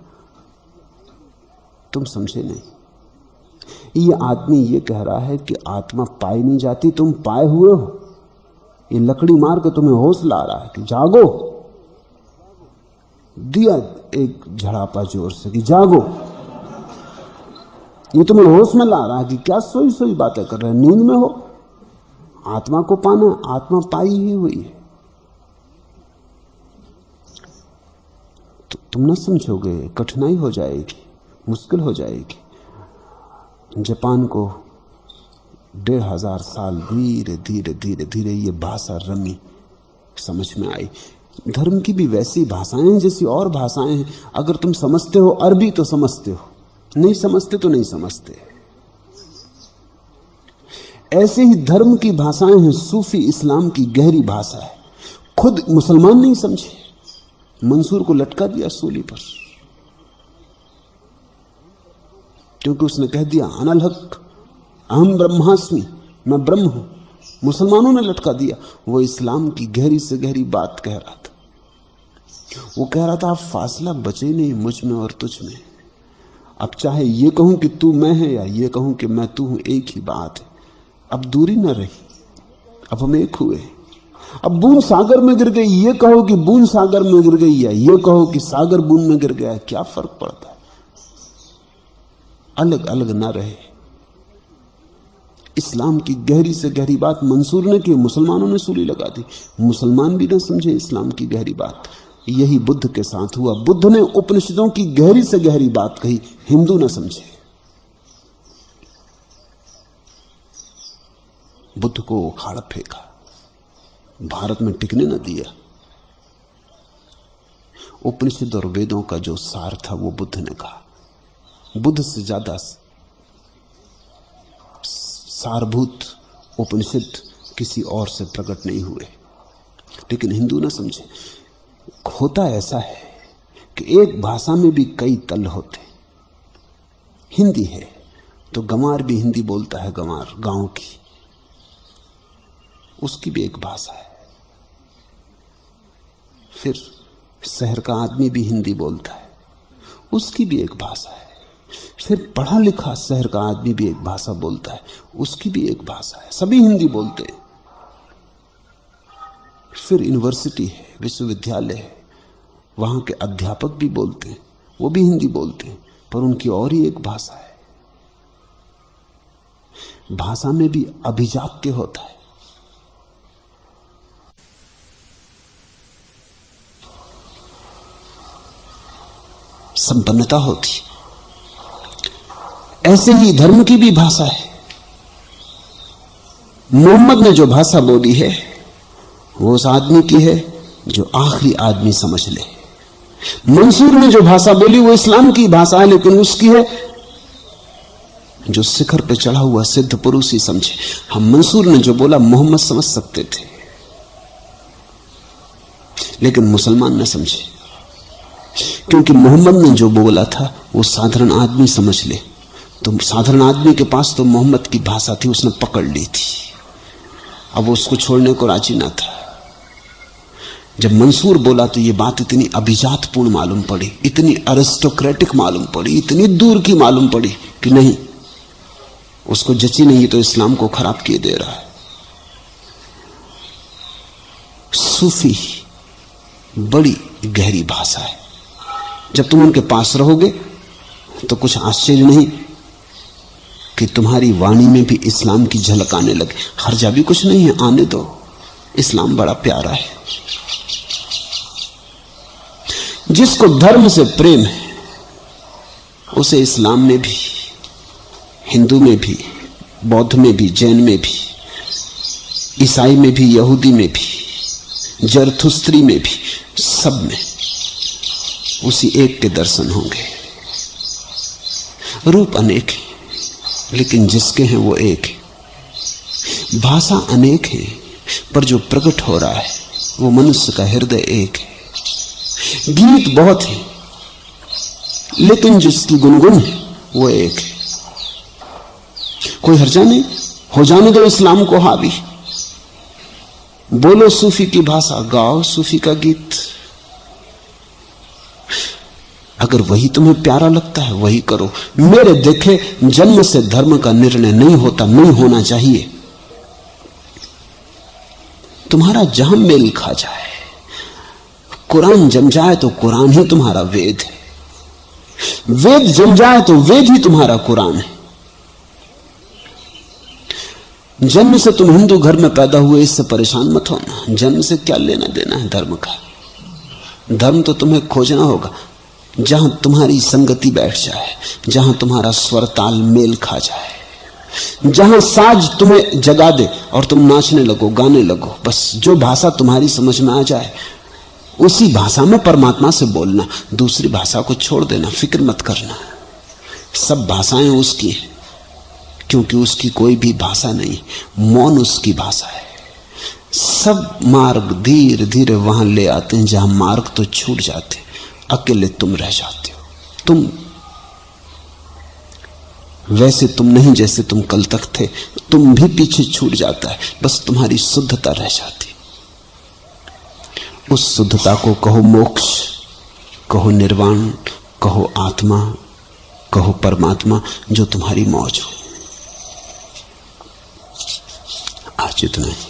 तुम समझे नहीं। ये आदमी ये कह रहा है कि आत्मा पाई नहीं जाती, तुम पाए हुए हो। ये लकड़ी मार के तुम्हें होश ला रहा है कि जागो। दिया एक झड़ापा जोर से कि जागो। ये तुम्हें होश में ला रहा है कि क्या सोई सोई बातें कर रहे हैं, नींद में हो। आत्मा को पाना, आत्मा पाई ही हुई है। तो तुम ना समझोगे, कठिनाई हो जाएगी, मुश्किल हो जाएगी। जापान को 1500 साल धीरे धीरे धीरे धीरे ये भाषा रमी, समझ में आई। धर्म की भी वैसी भाषाएं हैं जैसी और भाषाएं हैं। अगर तुम समझते हो अरबी तो समझते हो, नहीं समझते तो नहीं समझते। ऐसे ही धर्म की भाषाएं हैं। सूफी इस्लाम की गहरी भाषा है। खुद मुसलमान नहीं समझे, मंसूर को लटका दिया सूली पर, क्योंकि उसने कह दिया अनल हक अहम ब्रह्मास्मि, मैं ब्रह्म हूं। मुसलमानों ने लटका दिया। वो इस्लाम की गहरी से गहरी बात कह रहा था। वो कह रहा था अब फासला बचे नहीं मुझ में और तुझ में। अब चाहे ये कहूं कि तू मैं है या ये कहूं कि मैं तू हूं, एक ही बात है। अब दूरी न रही, अब हम एक हुए। अब बूंद सागर में गिर गई, ये कहो कि बूंद सागर में गिर गई या ये कहो कि सागर बूंद में गिर गया, क्या फर्क पड़ता है। अलग अलग ना रहे। इस्लाम की गहरी से गहरी बात मंसूर ने की, मुसलमानों ने सूली लगा दी। मुसलमान भी न समझे इस्लाम की गहरी बात। यही बुद्ध के साथ हुआ। बुद्ध ने उपनिषदों की गहरी से गहरी बात कही, हिंदू न समझे। बुद्ध को उखाड़ फेंका, भारत में टिकने न दिया। उपनिषद और वेदों का जो सार था वो बुद्ध ने कहा। बुद्ध से ज्यादा सारभूत उपनिषद किसी और से प्रकट नहीं हुए, लेकिन हिंदू न समझे। होता ऐसा है कि एक भाषा में भी कई तल होते। हिंदी है तो गंवार भी हिंदी बोलता है, गंवार गांव की, उसकी भी एक भाषा है। फिर शहर का आदमी भी हिंदी बोलता है, उसकी भी एक भाषा है। फिर पढ़ा लिखा शहर का आदमी भी एक भाषा बोलता है, उसकी भी एक भाषा है। सभी हिंदी बोलते हैं। फिर यूनिवर्सिटी है, विश्वविद्यालय है, वहां के अध्यापक भी बोलते हैं, वो भी हिंदी बोलते हैं, पर उनकी और ही एक भाषा है। भाषा में भी अभिजात्य होता है। संपन्नता होती। ऐसे ही धर्म की भी भाषा है। मोहम्मद ने जो भाषा बोली है वो उस आदमी की है जो आखिरी आदमी समझ ले। मंसूर ने जो भाषा बोली वो इस्लाम की भाषा है, लेकिन उसकी है जो शिखर पे चढ़ा हुआ सिद्ध पुरुष ही समझे। हम मंसूर ने जो बोला मोहम्मद समझ सकते थे, लेकिन मुसलमान न समझे, क्योंकि मोहम्मद ने जो बोला था वो साधारण आदमी समझ ले। तो साधारण आदमी के पास तो मोहम्मद की भाषा थी, उसने पकड़ ली थी, अब वो उसको छोड़ने को राजी ना था। जब मंसूर बोला तो ये बात इतनी अभिजातपूर्ण मालूम पड़ी, इतनी अरिस्टोक्रेटिक मालूम पड़ी, इतनी दूर की मालूम पड़ी कि नहीं, उसको जची नहीं, तो इस्लाम को खराब किए दे रहा है। सूफी बड़ी गहरी भाषा है। जब तुम उनके पास रहोगे तो कुछ आश्चर्य नहीं कि तुम्हारी वाणी में भी इस्लाम की झलक आने लगे। हर्जा भी कुछ नहीं है, आने दो, इस्लाम बड़ा प्यारा है। जिसको धर्म से प्रेम है उसे इस्लाम में भी, हिंदू में भी, बौद्ध में भी, जैन में भी, ईसाई में भी, यहूदी में भी, जरथुस्त्री में भी, सब में उसी एक के दर्शन होंगे। रूप अनेक है लेकिन जिसके हैं वो एक है। भाषा अनेक है पर जो प्रकट हो रहा है वो मनुष्य का हृदय एक है। गीत बहुत है लेकिन जिसकी गुनगुन है वो एक है। कोई हर्जा नहीं, हो जाने दो इस्लाम को हावी। बोलो सूफी की भाषा, गाओ सूफी का गीत। अगर वही तुम्हें प्यारा लगता है वही करो। मेरे देखे जन्म से धर्म का निर्णय नहीं होता, नहीं होना चाहिए। तुम्हारा जहां मेल खा जाए, कुरान जम जाए तो कुरान ही तुम्हारा वेद है, वेद जम जाए तो वेद ही तुम्हारा कुरान है। जन्म से तुम हिंदू घर में पैदा हुए इससे परेशान मत होना। जन्म से क्या लेना देना है धर्म का। धर्म तो तुम्हें खोजना होगा जहां तुम्हारी संगति बैठ जाए, जहां तुम्हारा स्वर ताल मेल खा जाए, जहां साज तुम्हें जगा दे और तुम नाचने लगो, गाने लगो। बस जो भाषा तुम्हारी समझ में आ जाए उसी भाषा में परमात्मा से बोलना, दूसरी भाषा को छोड़ देना, फिक्र मत करना। सब भाषाएं उसकी हैं क्योंकि उसकी कोई भी भाषा नहीं, मौन उसकी भाषा है। सब मार्ग धीरे धीरे वहां ले आते हैं जहां मार्ग तो छूट जाते, अकेले तुम रह जाते हो। तुम वैसे तुम नहीं जैसे तुम कल तक थे, तुम भी पीछे छूट जाता है, बस तुम्हारी शुद्धता रह जाती। उस शुद्धता को कहो मोक्ष, कहो निर्वाण, कहो आत्मा, कहो परमात्मा, जो तुम्हारी मौज हो। आज इतना ही।